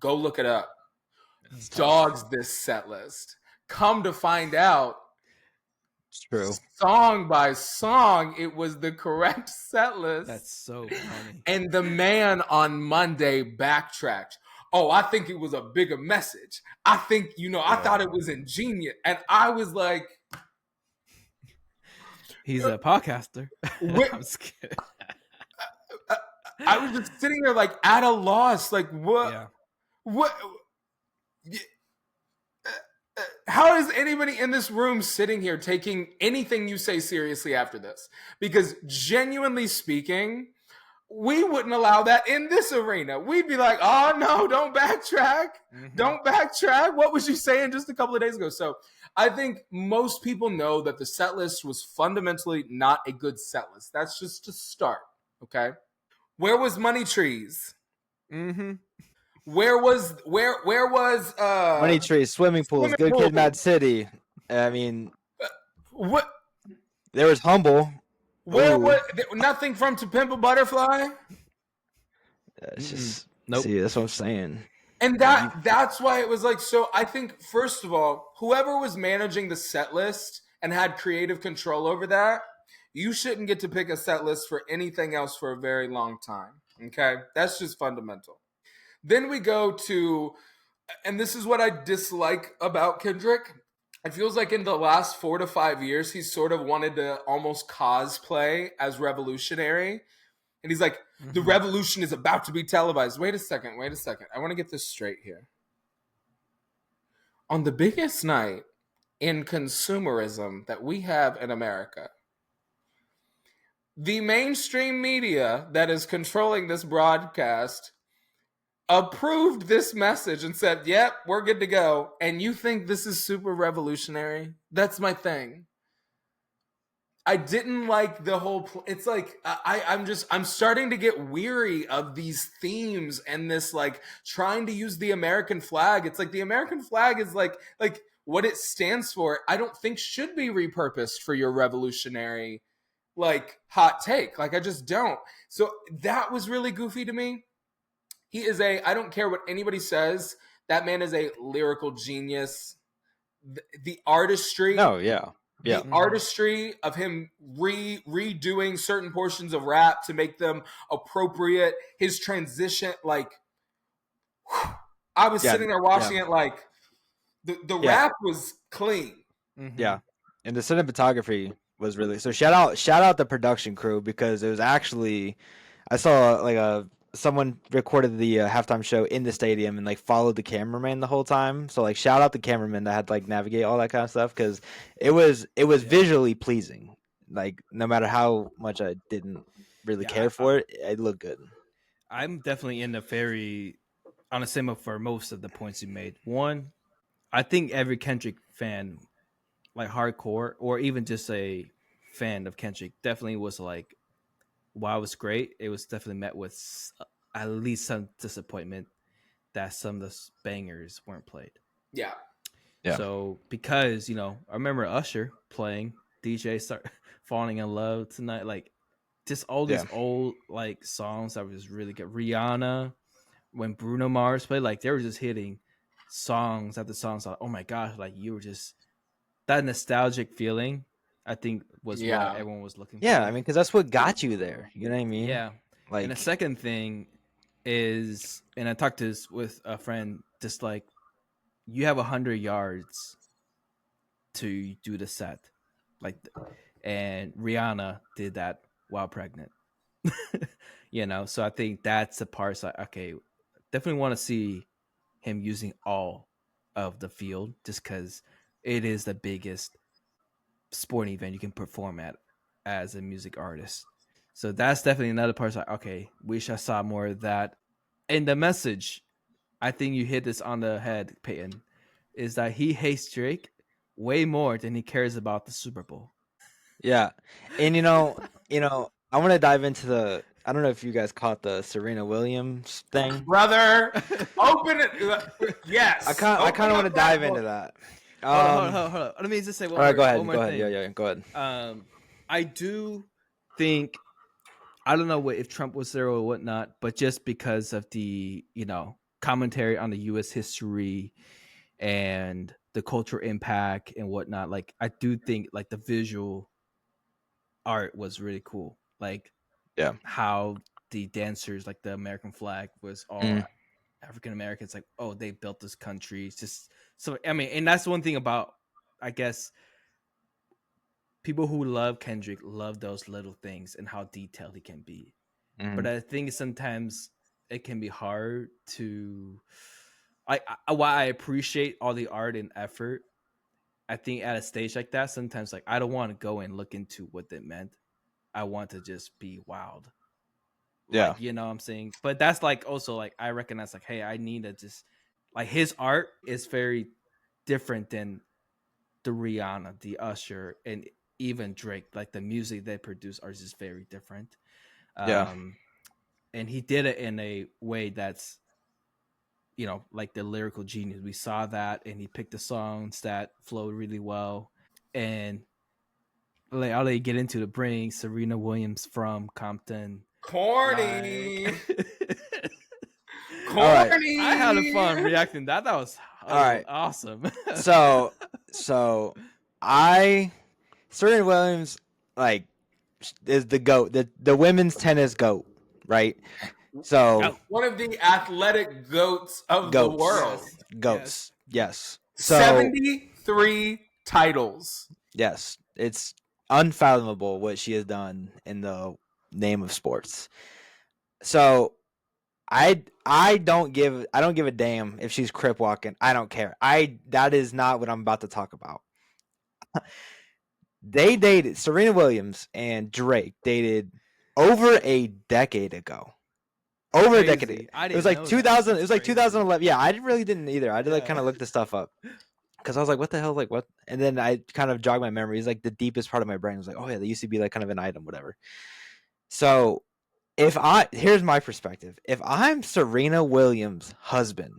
Go look it up. Dogs this set list. Come to find out, It's true. song by song, it was the correct set list. That's so funny. And the man on Monday backtracked. Oh, I think it was a bigger message. I think, I thought it was ingenious. And I was like, he's a podcaster. I'm just kidding. I was just sitting there like at a loss. Like, what? Yeah. What? How is anybody in this room sitting here taking anything you say seriously after this? Because genuinely speaking, we wouldn't allow that in this arena. We'd be like, oh no, don't backtrack. Mhm. Don't backtrack. What was you saying just a couple of days ago? So I think most people know that the set list was fundamentally not a good set list. That's just to start. Okay. Where was Money Trees? Mm-hmm. Where was Money Trees, swimming pools, Good Kid, Mad City. I mean, what? there was Humble. Where Ooh. was nothing from To Pimp a Butterfly? It's just Nope. see, that's what I'm saying. And that's why it was like, so I think, first of all, whoever was managing the set list and had creative control over that, you shouldn't get to pick a set list for anything else for a very long time. Okay? That's just fundamental. Then we go to, and this is what I dislike about Kendrick. It feels like in the last 4 to 5 years, he's sort of wanted to almost cosplay as revolutionary. And he's like, the revolution is about to be televised. Wait a second. I want to get this straight here. On the biggest night in consumerism that we have in America, the mainstream media that is controlling this broadcast approved this message and said, yep, we're good to go. And you think this is super revolutionary? That's my thing. I didn't like the whole it's like I'm starting to get weary of these themes and this like trying to use the American flag. It's like the American flag is like what it stands for, I don't think should be repurposed for your revolutionary like hot take. Like I just don't. So that was really goofy to me. He is I don't care what anybody says, that man is a lyrical genius. The artistry. Oh, yeah. Yeah. The artistry of him redoing certain portions of rap to make them appropriate. His transition, like, I was sitting there watching it like, the rap was clean. Mm-hmm. Yeah. And the cinematography was really, so shout out the production crew, because it was actually, I saw like someone recorded the halftime show in the stadium and like followed the cameraman the whole time. So like shout out the cameraman that had to like navigate all that kind of stuff, because it was visually pleasing. Like no matter how much I didn't really care for it, it looked good. I'm definitely in the on the same for most of the points you made. One, I think every Kendrick fan, like hardcore or even just a fan of Kendrick, definitely was like, while it was great, it was definitely met with at least some disappointment that some of the bangers weren't played. Yeah. So because, I remember Usher playing DJ Start Falling in Love Tonight, like just all these old like songs that was really good. Rihanna, when Bruno Mars played, like they were just hitting songs after songs. Like, oh my gosh, like you were just that nostalgic feeling. I think was what everyone was looking for. Yeah, I mean, because that's what got you there. You know what I mean? Yeah. Like, and the second thing is, and I talked to this with a friend, just like you have 100 yards to do the set, like, and Rihanna did that while pregnant. So I think that's the part. Like, okay, definitely want to see him using all of the field, just because it is the biggest sporting event you can perform at as a music artist. So that's definitely another part. Like, okay, wish I saw more of that. And the message, I think you hit this on the head, Peyton. is that he hates Drake way more than he cares about the Super Bowl. Yeah, and I want to dive into the. I don't know if you guys caught the Serena Williams thing. Brother, open it. Yes. I kind of want to dive into that. Hold on. Let me just say one All right, more. go ahead. Thing. Yeah, go ahead. I do think, I don't know if Trump was there or whatnot, but just because of the commentary on the U.S. history and the cultural impact and whatnot, like I do think like the visual art was really cool. Like, yeah, how the dancers, like the American flag was all African Americans. Like, oh, they built this country. It's just so. I mean, and that's one thing about, I guess, people who love Kendrick love those little things and how detailed he can be. But I think sometimes it can be hard to. While I appreciate all the art and effort, I think at a stage like that, sometimes like I don't want to go and look into what it meant. I want to just be wild. Yeah. Like, you know what I'm saying? But that's like also like I recognize like, hey, I need to just like his art is very different than the Rihanna, the Usher, and even Drake. Like the music they produce are just very different. Yeah. And he did it in a way that's, like the lyrical genius. We saw that, and he picked the songs that flowed really well. And like I'll let you get into the bring Serena Williams from Compton. Corny. Corny. I had a fun reacting. That was all right. Awesome. So Serena Williams like is the GOAT, the women's tennis GOAT, right? So one of the athletic goats of the world. Goats. Yes. So 73 titles. Yes. It's unfathomable what she has done in the name of sports. So I don't give a damn if she's crip walking. I don't care. That is not what I'm about to talk about. They dated, Serena Williams and Drake dated over a decade ago. Over a decade. It was like 2000. It was like 2011. Yeah, I really didn't either. I had to like kind of look this stuff up because I was like, what the hell? Like what? And then I kind of jogged my memory. It's like the deepest part of my brain was like, oh yeah, they used to be like kind of an item, whatever. So here's my perspective. If I'm Serena Williams' husband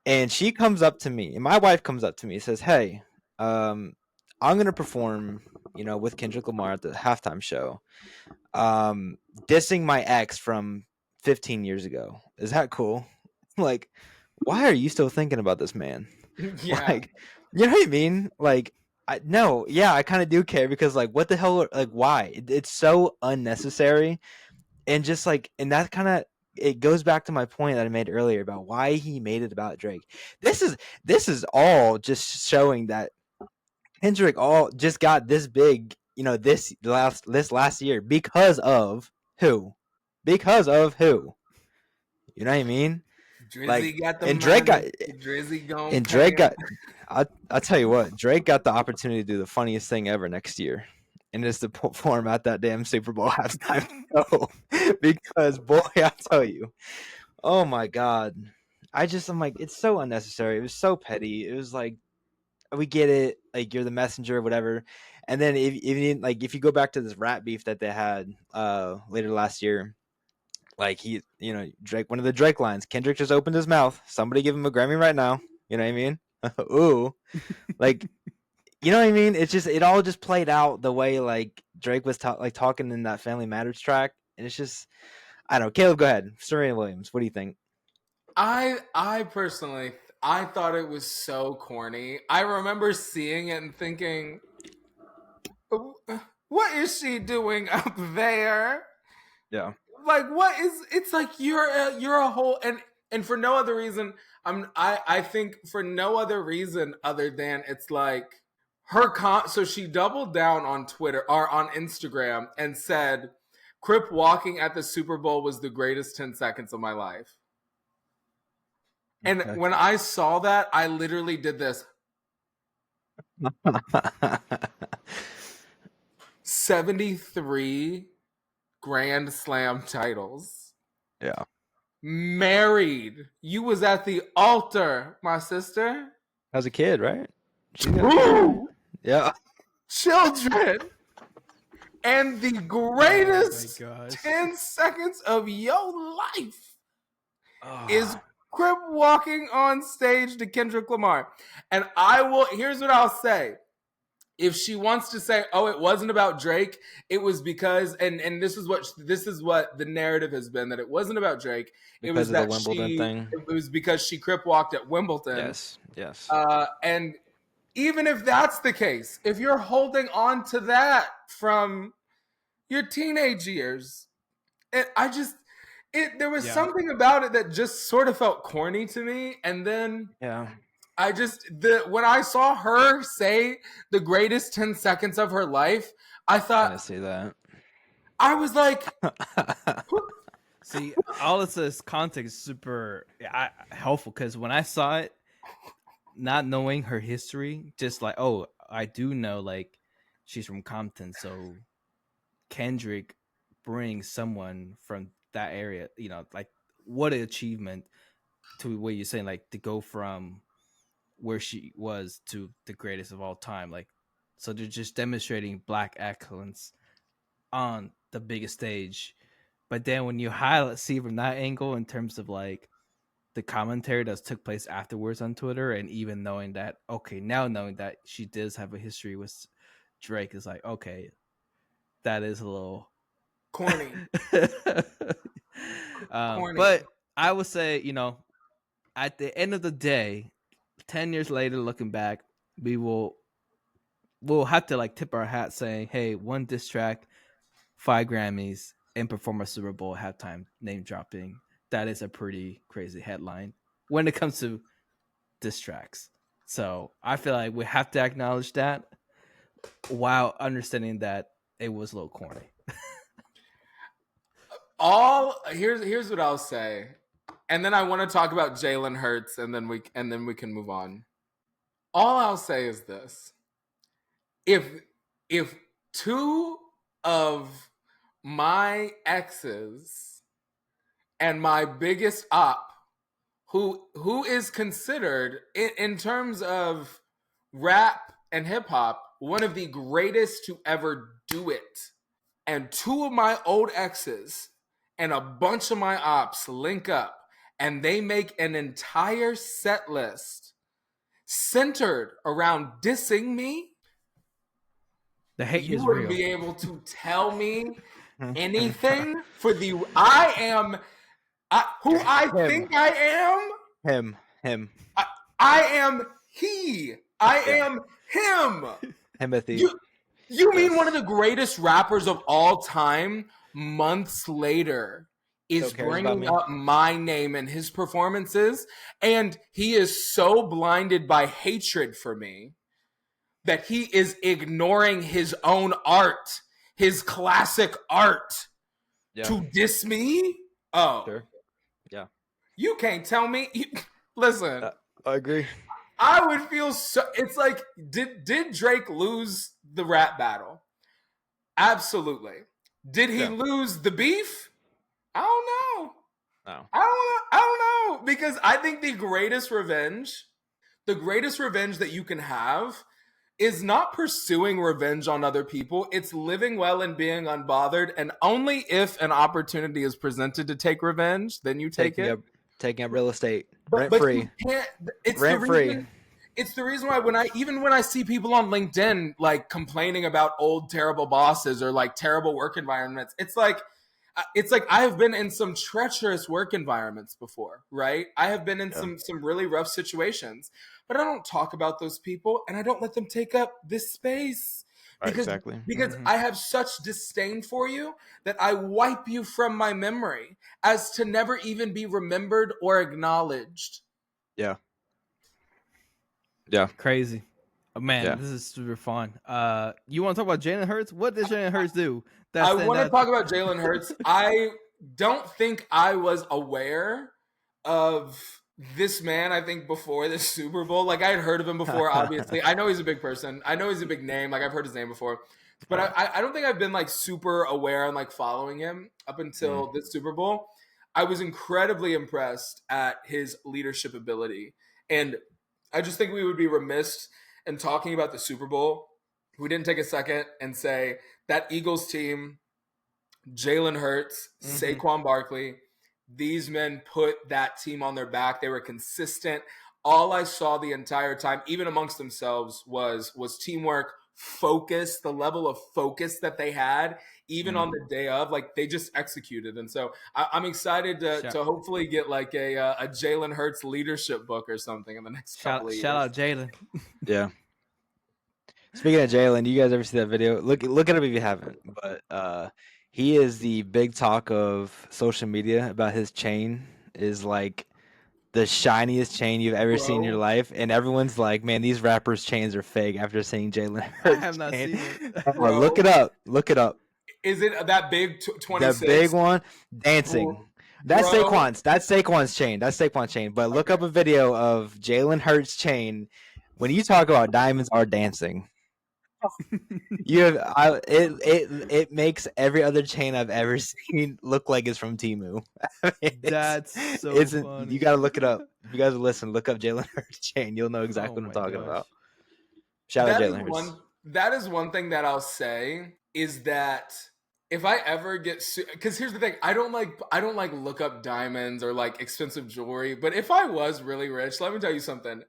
and she comes up to me and my wife comes up to me and says, hey, I'm going to perform, with Kendrick Lamar at the halftime show, dissing my ex from 15 years ago. Is that cool? Like, why are you still thinking about this man? Yeah. Like, you know what I mean? Like, I kind of do care because like, what the hell? Like, why? It's so unnecessary. And just like, and that kind of, it goes back to my point that I made earlier about why he made it about Drake. This is all just showing that Kendrick all just got this big, this last year because of who? Because of who? You know what I mean? Drizzy like, got the and Drake money. got Drizzy going. And Drake got. I'll tell you what, Drake got the opportunity to do the funniest thing ever next year. And it's to perform at that damn Super Bowl halftime show. Because boy, I tell you, oh my God. I'm like, it's so unnecessary. It was so petty. It was like, we get it, like you're the messenger, whatever. And then if you go back to this rap beef that they had later last year, like Drake, one of the Drake lines, Kendrick just opened his mouth. Somebody give him a Grammy right now. You know what I mean? Ooh, like. You know what I mean? It's just, it all just played out the way like Drake was talking in that Family Matters track, and it's just, I don't know. Caleb, go ahead. Serena Williams, what do you think? I personally, I thought it was so corny. I remember seeing it and thinking, what is she doing up there? Yeah. Like, what is? It's like you're a whole and for no other reason. I think for no other reason other than it's like. So she doubled down on Twitter or on Instagram and said, Crip walking at the Super Bowl was the greatest 10 seconds of my life. And when I saw that, I literally did this. 73 Grand Slam titles. Yeah. Married. You was at the altar, my sister. As a kid, right? Two Yeah. children. And the greatest Oh my gosh. 10 seconds of your life Oh. is Crip walking on stage to Kendrick Lamar. And here's what I'll say. If she wants to say, oh, it wasn't about Drake, it was because, and this is what the narrative has been, that it wasn't about Drake. It was Because of the that Wimbledon thing. it was because she Crip walked at Wimbledon. Yes. And even if that's the case, if you're holding on to that from your teenage years, there was something about it that just sort of felt corny to me. And then when I saw her say the greatest 10 seconds of her life, I thought, I see that. I was like, see, all of this context is super helpful, because when I saw it, not knowing her history, just like, oh, I do know, like, she's from Compton, so Kendrick brings someone from that area, you know, like, what an achievement to what you're saying, like, to go from where she was to the greatest of all time. Like, so they're just demonstrating Black excellence on the biggest stage. But then when you see from that angle, in terms of like the commentary that took place afterwards on Twitter, and even knowing that, okay, now knowing that she does have a history with Drake, is like, okay, that is a little corny. Corny. But I would say, you know, at the end of the day, 10 years later, looking back, we'll have to like tip our hat saying, hey, one diss track, 5 Grammys, and perform a Super Bowl halftime name dropping. That is a pretty crazy headline when it comes to diss tracks. So I feel like we have to acknowledge that while understanding that it was a little corny. Here's what I'll say. And then I want to talk about Jalen Hurts, and then we can move on. All I'll say is this: if two of my exes and my biggest op, who is considered in terms of rap and hip hop one of the greatest to ever do it, and two of my old exes and a bunch of my ops link up, and they make an entire set list centered around dissing me, The hate you is wouldn't real. be able to tell me anything for the who I think I am. Him. I am he. I am him. Timothy. You mean one of the greatest rappers of all time, months later, is bringing up my name in his performances, and he is so blinded by hatred for me that he is ignoring his own art, his classic art, to diss me? Oh. Sure. Yeah. You can't tell me. Listen. I agree. I would feel so. It's like, did Drake lose the rap battle? Absolutely. Did he lose the beef? I don't know. No. I don't know. Because I think the greatest revenge that you can have is not pursuing revenge on other people. It's living well and being unbothered. And only if an opportunity is presented to take revenge, then you take it. Taking up real estate. Rent free. It's the reason why when I see people on LinkedIn like complaining about old terrible bosses or like terrible work environments, it's like I have been in some treacherous work environments before, right? I have been in some really rough situations, but I don't talk about those people, and I don't let them take up this space. Because I have such disdain for you that I wipe you from my memory as to never even be remembered or acknowledged. Yeah. Crazy. Oh, man, this is super fun. You want to talk about Jalen Hurts? What does Jalen Hurts do? I want to talk about Jalen Hurts. I don't think I was aware of this man, I think, before the Super Bowl. Like, I had heard of him before, obviously. I know he's a big person. I know he's a big name. Like, I've heard his name before. But I don't think I've been, like, super aware and, like, following him up until this Super Bowl. I was incredibly impressed at his leadership ability. And I just think we would be remiss in talking about the Super Bowl. We didn't take a second and say that Eagles team, Jalen Hurts, Saquon Barkley, these men put that team on their back. They were consistent. All I saw the entire time, even amongst themselves, was teamwork, focus, the level of focus that they had, even on the day of, like they just executed. And so I'm excited to hopefully get like a Jalen Hurts leadership book or something in the next couple of years. Shout out Jalen. Yeah. Speaking of Jalen, do you guys ever see that video? Look it up if you haven't. But he is the big talk of social media about his chain is like the shiniest chain you've ever seen in your life, and everyone's like, "Man, these rappers' chains are fake." After seeing Jalen Hurts, I have not seen it. Bro, look it up. Look it up. Is it that big 26? The big one, dancing. That's Bro. Saquon's. That's Saquon's chain. That's Saquon's chain. But look up a video of Jalen Hurts' chain. When you talk about diamonds are dancing, it makes every other chain I've ever seen look like it's from Temu. I mean, That's so funny. You gotta look it up. If you guys listen, look up Jalen Hurts' chain. You'll know exactly what I'm talking about. Shout out Jalen Hurts. That is one thing that I'll say is that if I ever get because here's the thing, I don't like look up diamonds or like expensive jewelry, but if I was really rich, let me tell you something.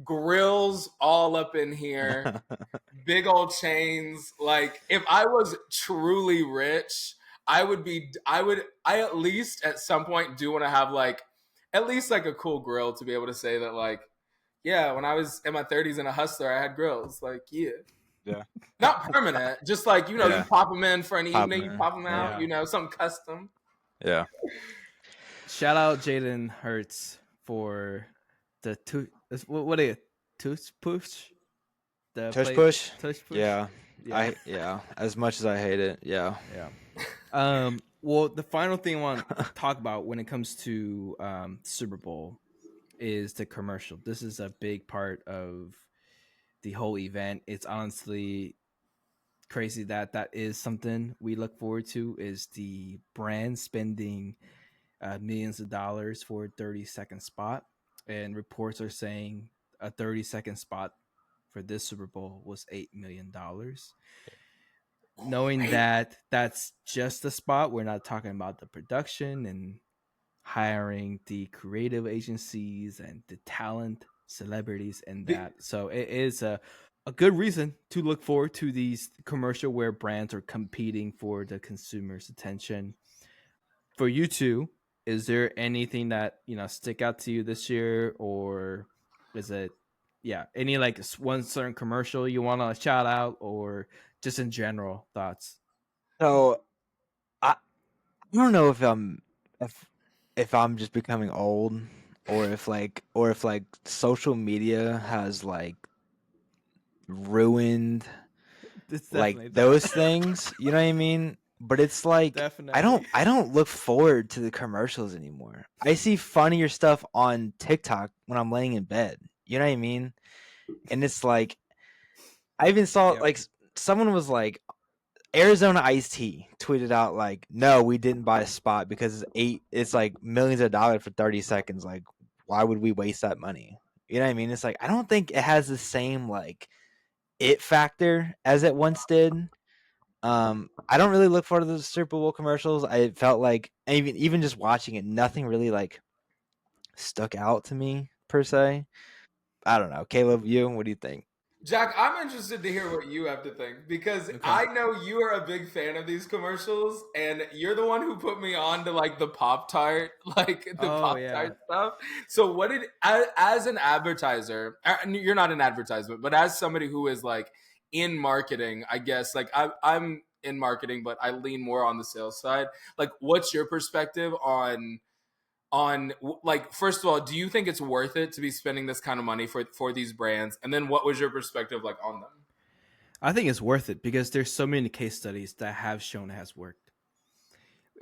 Grills all up in here, big old chains. Like if I was truly rich, I at least at some point do want to have like at least like a cool grill to be able to say that like, yeah, when I was in my 30s and a hustler, I had grills. Like, yeah, not permanent, just like you pop them in for an evening, you pop them out, something custom. Yeah. Shout out Jalen Hurts for the what are you? Tush push? Tush push? Tush push? Yeah. As much as I hate it, yeah. Well, the final thing I want to talk about when it comes to Super Bowl is the commercial. This is a big part of the whole event. It's honestly crazy that is something we look forward to, is the brand spending millions of dollars for a 30-second spot. And reports are saying a 30-second spot for this Super Bowl was $8 million. Knowing that that's just a spot, we're not talking about the production and hiring the creative agencies and the talent, celebrities, and that. So it is a good reason to look forward to these commercial where brands are competing for the consumer's attention. For you two, is there anything that stick out to you this year, or is it any like one certain commercial you want to shout out, or just in general thoughts? So I don't know if I'm just becoming old, or if social media has like ruined like those things. You know what I mean? But it's like Definitely. I don't look forward to the commercials anymore. I see funnier stuff on TikTok when I'm laying in bed. You know what I mean? And it's like I even saw like someone was like, Arizona Iced Tea tweeted out like, no, we didn't buy a spot because it's like millions of dollars for 30 seconds. Like, why would we waste that money? You know what I mean? It's like I don't think it has the same like it factor as it once did. I don't really look forward to the Super Bowl commercials. I felt like even just watching it, nothing really like stuck out to me per se. I don't know. Caleb, what do you think? Jack, I'm interested to hear what you have to think because I know you are a big fan of these commercials, and you're the one who put me on to like the Pop-Tart, like the Pop-Tart stuff. So what as an advertiser, you're not an advertisement, but as somebody who is like in marketing, I guess like I'm in marketing, but I lean more on the sales side. Like, what's your perspective on like, first of all, do you think it's worth it to be spending this kind of money for these brands? And then what was your perspective like on them? I think it's worth it because there's so many case studies that have shown it has worked.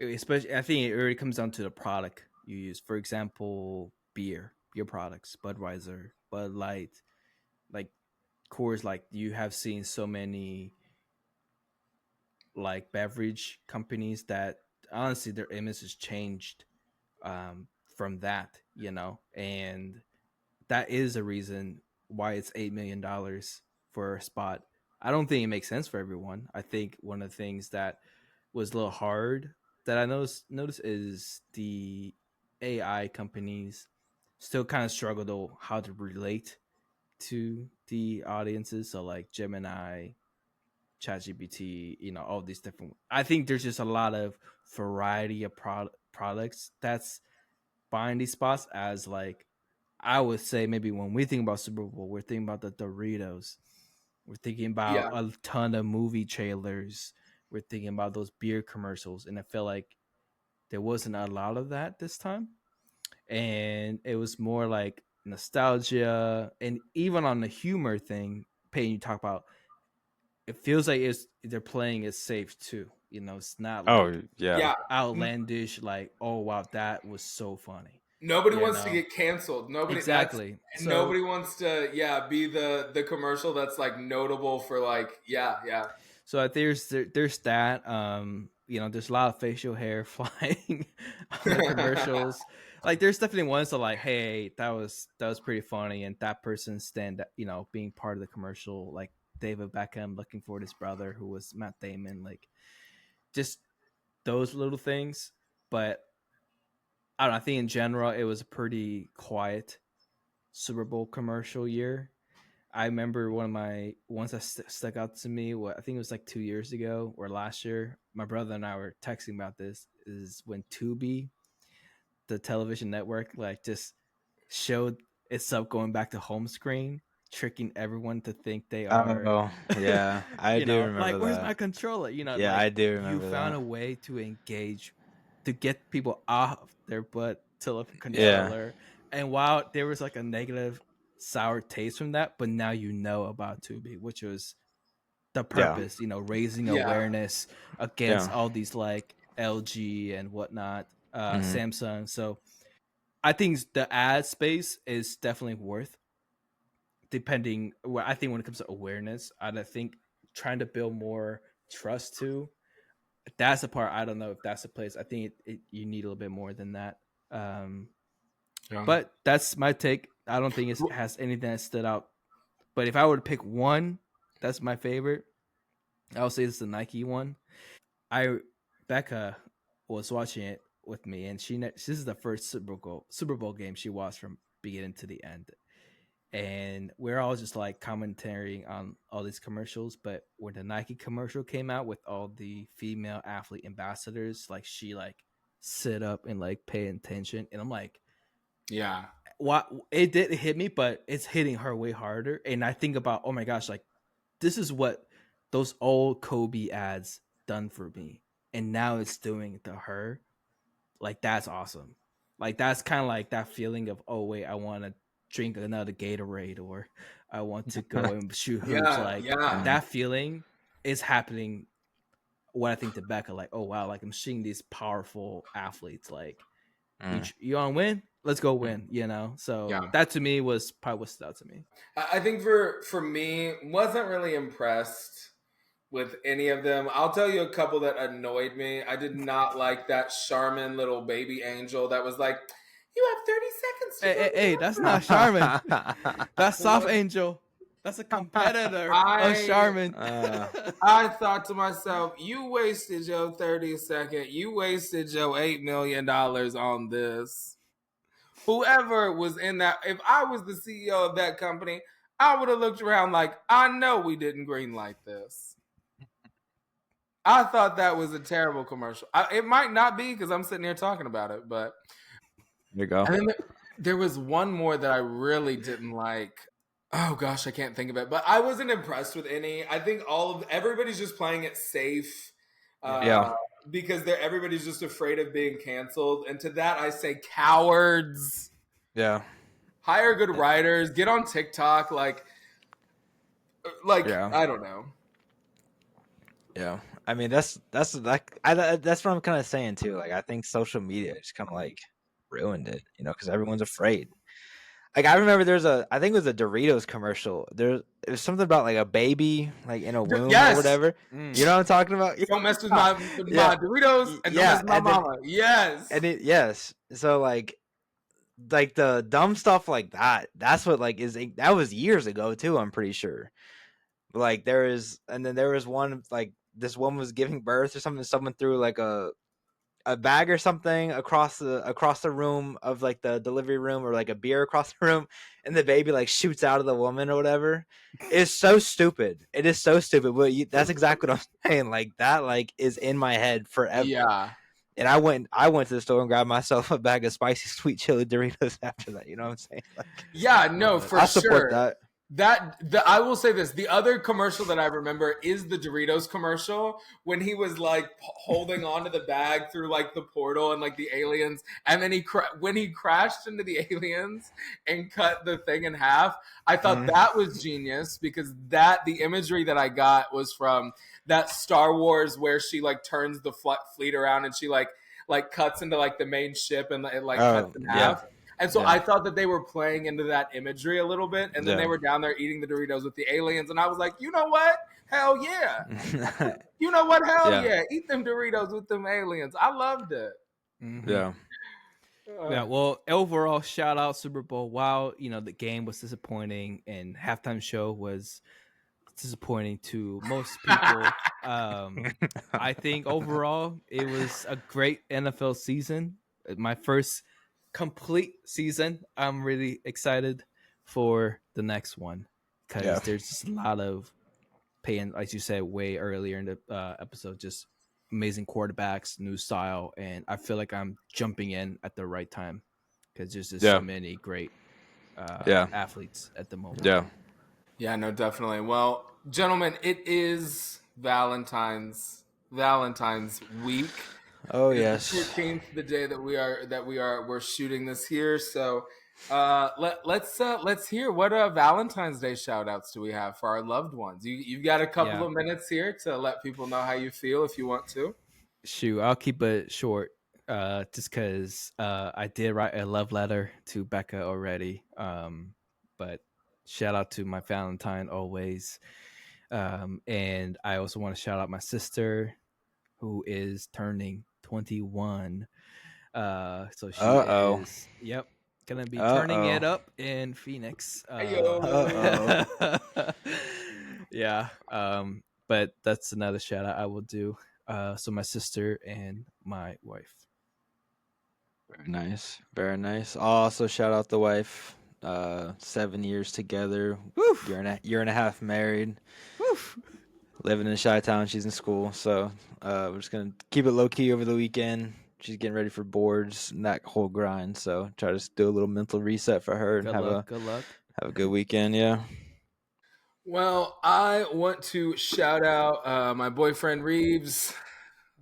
Especially, I think it really comes down to the product you use. For example, beer products, Budweiser, Bud Light, like Coors. Like, you have seen so many like beverage companies that honestly their image has changed from that, and that is a reason why it's $8 million for a spot. I don't think it makes sense for everyone. I think one of the things that was a little hard that I noticed is the AI companies still kind of struggle to how to relate to the audiences. So like Gemini, ChatGPT, all these different. I think there's just a lot of variety of products that's buying these spots. As like I would say, maybe when we think about Super Bowl, we're thinking about the Doritos. We're thinking about a ton of movie trailers. We're thinking about those beer commercials, and I feel like there wasn't a lot of that this time, and it was more like nostalgia, and even on the humor thing. Peyton, you talk about, it feels like they're playing it safe too. It's not like outlandish, like, oh wow, that was so funny. Nobody wants to get canceled. Exactly. Nobody wants to be the commercial that's like notable for like So there's that. There's a lot of facial hair flying on the commercials. Like there's definitely ones that like, hey, that was pretty funny, and that person being part of the commercial, like David Beckham looking for his brother who was Matt Damon, like just those little things. But I don't know, I think in general it was a pretty quiet Super Bowl commercial year. I remember one of my ones that stuck out to me. I think it was like 2 years ago or last year. My brother and I were texting about this. Is when Tubi, the television network, like just showed itself going back to home screen, tricking everyone to think they are. Oh yeah, I do remember like, that. Where's my controller? Yeah, like, I do remember. You found a way to engage, to get people off their butt to look for controller. Yeah. And while there was like a negative, sour taste from that, but now about Tubi, which was the purpose. Raising awareness against all these like LG and whatnot, Samsung. So I think the ad space is definitely worth, depending. I think when it comes to awareness, I think trying to build more trust too. That's the part. I don't know if that's the place. I think you need a little bit more than that. But that's my take. I don't think it has anything that stood out. But if I were to pick one, that's my favorite. I would say it's the Nike one. Becca was watching it with me, and this is the first Super Bowl game she watched from beginning to the end. And we're all just like commentating on all these commercials. But when the Nike commercial came out with all the female athlete ambassadors, like she like sit up and like pay attention, and I'm like, yeah, what, it did hit me, but it's hitting her way harder. And I think about, oh my gosh, like this is what those old Kobe ads done for me, and now it's doing it to her. Like that's awesome. Like that's kind of like that feeling of, oh wait, I want to drink another Gatorade, or I want to go and shoot hoops. That feeling is happening. What I think to Becca, like, oh wow, like I'm seeing these powerful athletes, like you want to win, let's go win, So that to me was probably what stood out to me. I think for me, wasn't really impressed with any of them. I'll tell you a couple that annoyed me. I did not like that Charmin little baby angel that was like, you have 30 seconds. Hey, that's not Charmin. That's Soft Angel. That's a competitor of Charmin. I thought to myself, you wasted your 30 second. You wasted your $8 million on this. Whoever was in that, if I was the CEO of that company, I would have looked around like, I know we didn't greenlight this. I thought that was a terrible commercial. It might not be because I'm sitting here talking about it, but there you go. And then there was one more that I really didn't like. Oh gosh, I can't think of it. But I wasn't impressed with any. I think everybody's just playing it safe. Because everybody's just afraid of being canceled. And to that I say, cowards. Yeah. Hire good writers. Get on TikTok. Like I don't know. Yeah. I mean, that's what I'm kind of saying too. Like, I think social media just kind of like ruined it, because everyone's afraid. Like, I remember I think it was a Doritos commercial. There's something about like a baby like in a womb or whatever. You know what I'm talking about? Don't mess with my Doritos and don't mess with my mama. Yes. And yes. So like like the dumb stuff like that. That's what like that was years ago too. I'm pretty sure. Like there is, and then there was one like this woman was giving birth or something. Someone threw like a bag or something across the room of like the delivery room, or like a beer across the room, and the baby like shoots out of the woman or whatever. It's so stupid. It is so stupid. But that's exactly what I'm saying. Like that like is in my head forever. Yeah. And I went to the store and grabbed myself a bag of spicy sweet chili Doritos after that. You know what I'm saying? Like, Yeah, no, for I support sure. that. I will say this: the other commercial that I remember is the Doritos commercial when he was like holding onto the bag through like the portal and like the aliens, and then when he crashed into the aliens and cut the thing in half. I thought that was genius because the imagery that I got was from that Star Wars where she like turns the fleet around and she like cuts into like the main ship and it like cuts in half. And so I thought that they were playing into that imagery a little bit. And then they were down there eating the Doritos with the aliens. And I was like, you know what? Hell yeah. You know what? Hell yeah. Eat them Doritos with them aliens. I loved it. Mm-hmm. Yeah. Yeah, well, overall, shout out Super Bowl. Wow, the game was disappointing and halftime show was disappointing to most people. I think overall it was a great NFL season. My first complete season. I'm really excited for the next one because there's just a lot of paying, like you said way earlier in the episode, just amazing quarterbacks, new style, and I feel like I'm jumping in at the right time because there's just so many great athletes at the moment. Yeah, no, definitely. Well, gentlemen, it is Valentine's week. Oh It's yes. the 13th, the day that we're shooting this here. So let's hear what Valentine's Day shout outs do we have for our loved ones. You've got a couple of minutes here to let people know how you feel if you want to. Shoot, I'll keep it short. Just because I did write a love letter to Becca already. But shout out to my Valentine always. And I also want to shout out my sister who is turning 21. So she is gonna be turning it up in Phoenix. Yeah. But that's another shout out I will do. So my sister and my wife. Very nice. Also shout out the wife. 7 years together. Woof. Year and a half married. Woof. Living in Chi-Town. She's in school, so we're just gonna keep it low key over the weekend. She's getting ready for boards and that whole grind. So try to do a little mental reset for her and Good luck. Have a good weekend. Yeah. Well, I want to shout out my boyfriend Reeves.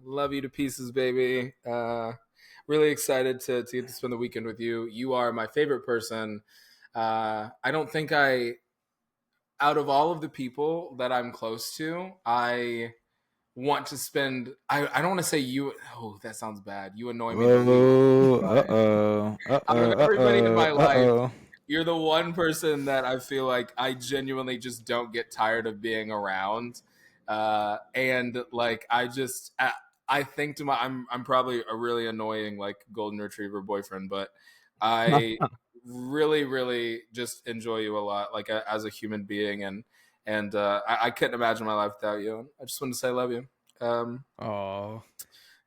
Love you to pieces, baby. Really excited to get to spend the weekend with you. You are my favorite person. I don't think out of all of the people that I'm close to, I want to spend. I don't want to say you. Oh, that sounds bad. You annoy me. Out of everybody in my life, you're the one person that I feel like I genuinely just don't get tired of being around. And like I think to I'm probably a really annoying like golden retriever boyfriend, but I really, really just enjoy you a lot, like as a human being, and I couldn't imagine my life without you. I just wanted to say I love you.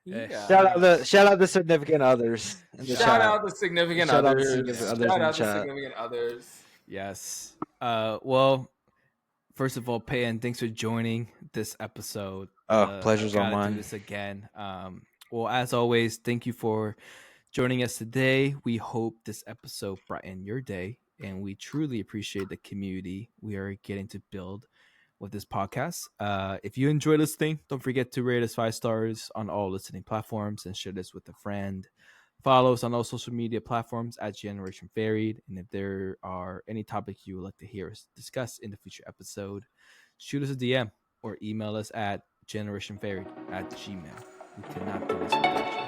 Yeah. Shout out the significant others. Shout out the significant others. Yes. Well, first of all, Peyton, thanks for joining this episode. Pleasure's all mine. Do this again. Well, as always, thank you for joining us today. We hope this episode brightened your day, and we truly appreciate the community we are getting to build with this podcast. If you enjoy listening, don't forget to rate us 5 stars on all listening platforms and share this with a friend. Follow us on all social media platforms at Generation Varied. And if there are any topics you would like to hear us discuss in the future episode, shoot us a DM or email us at generationvaried@gmail.com. We cannot do this without you.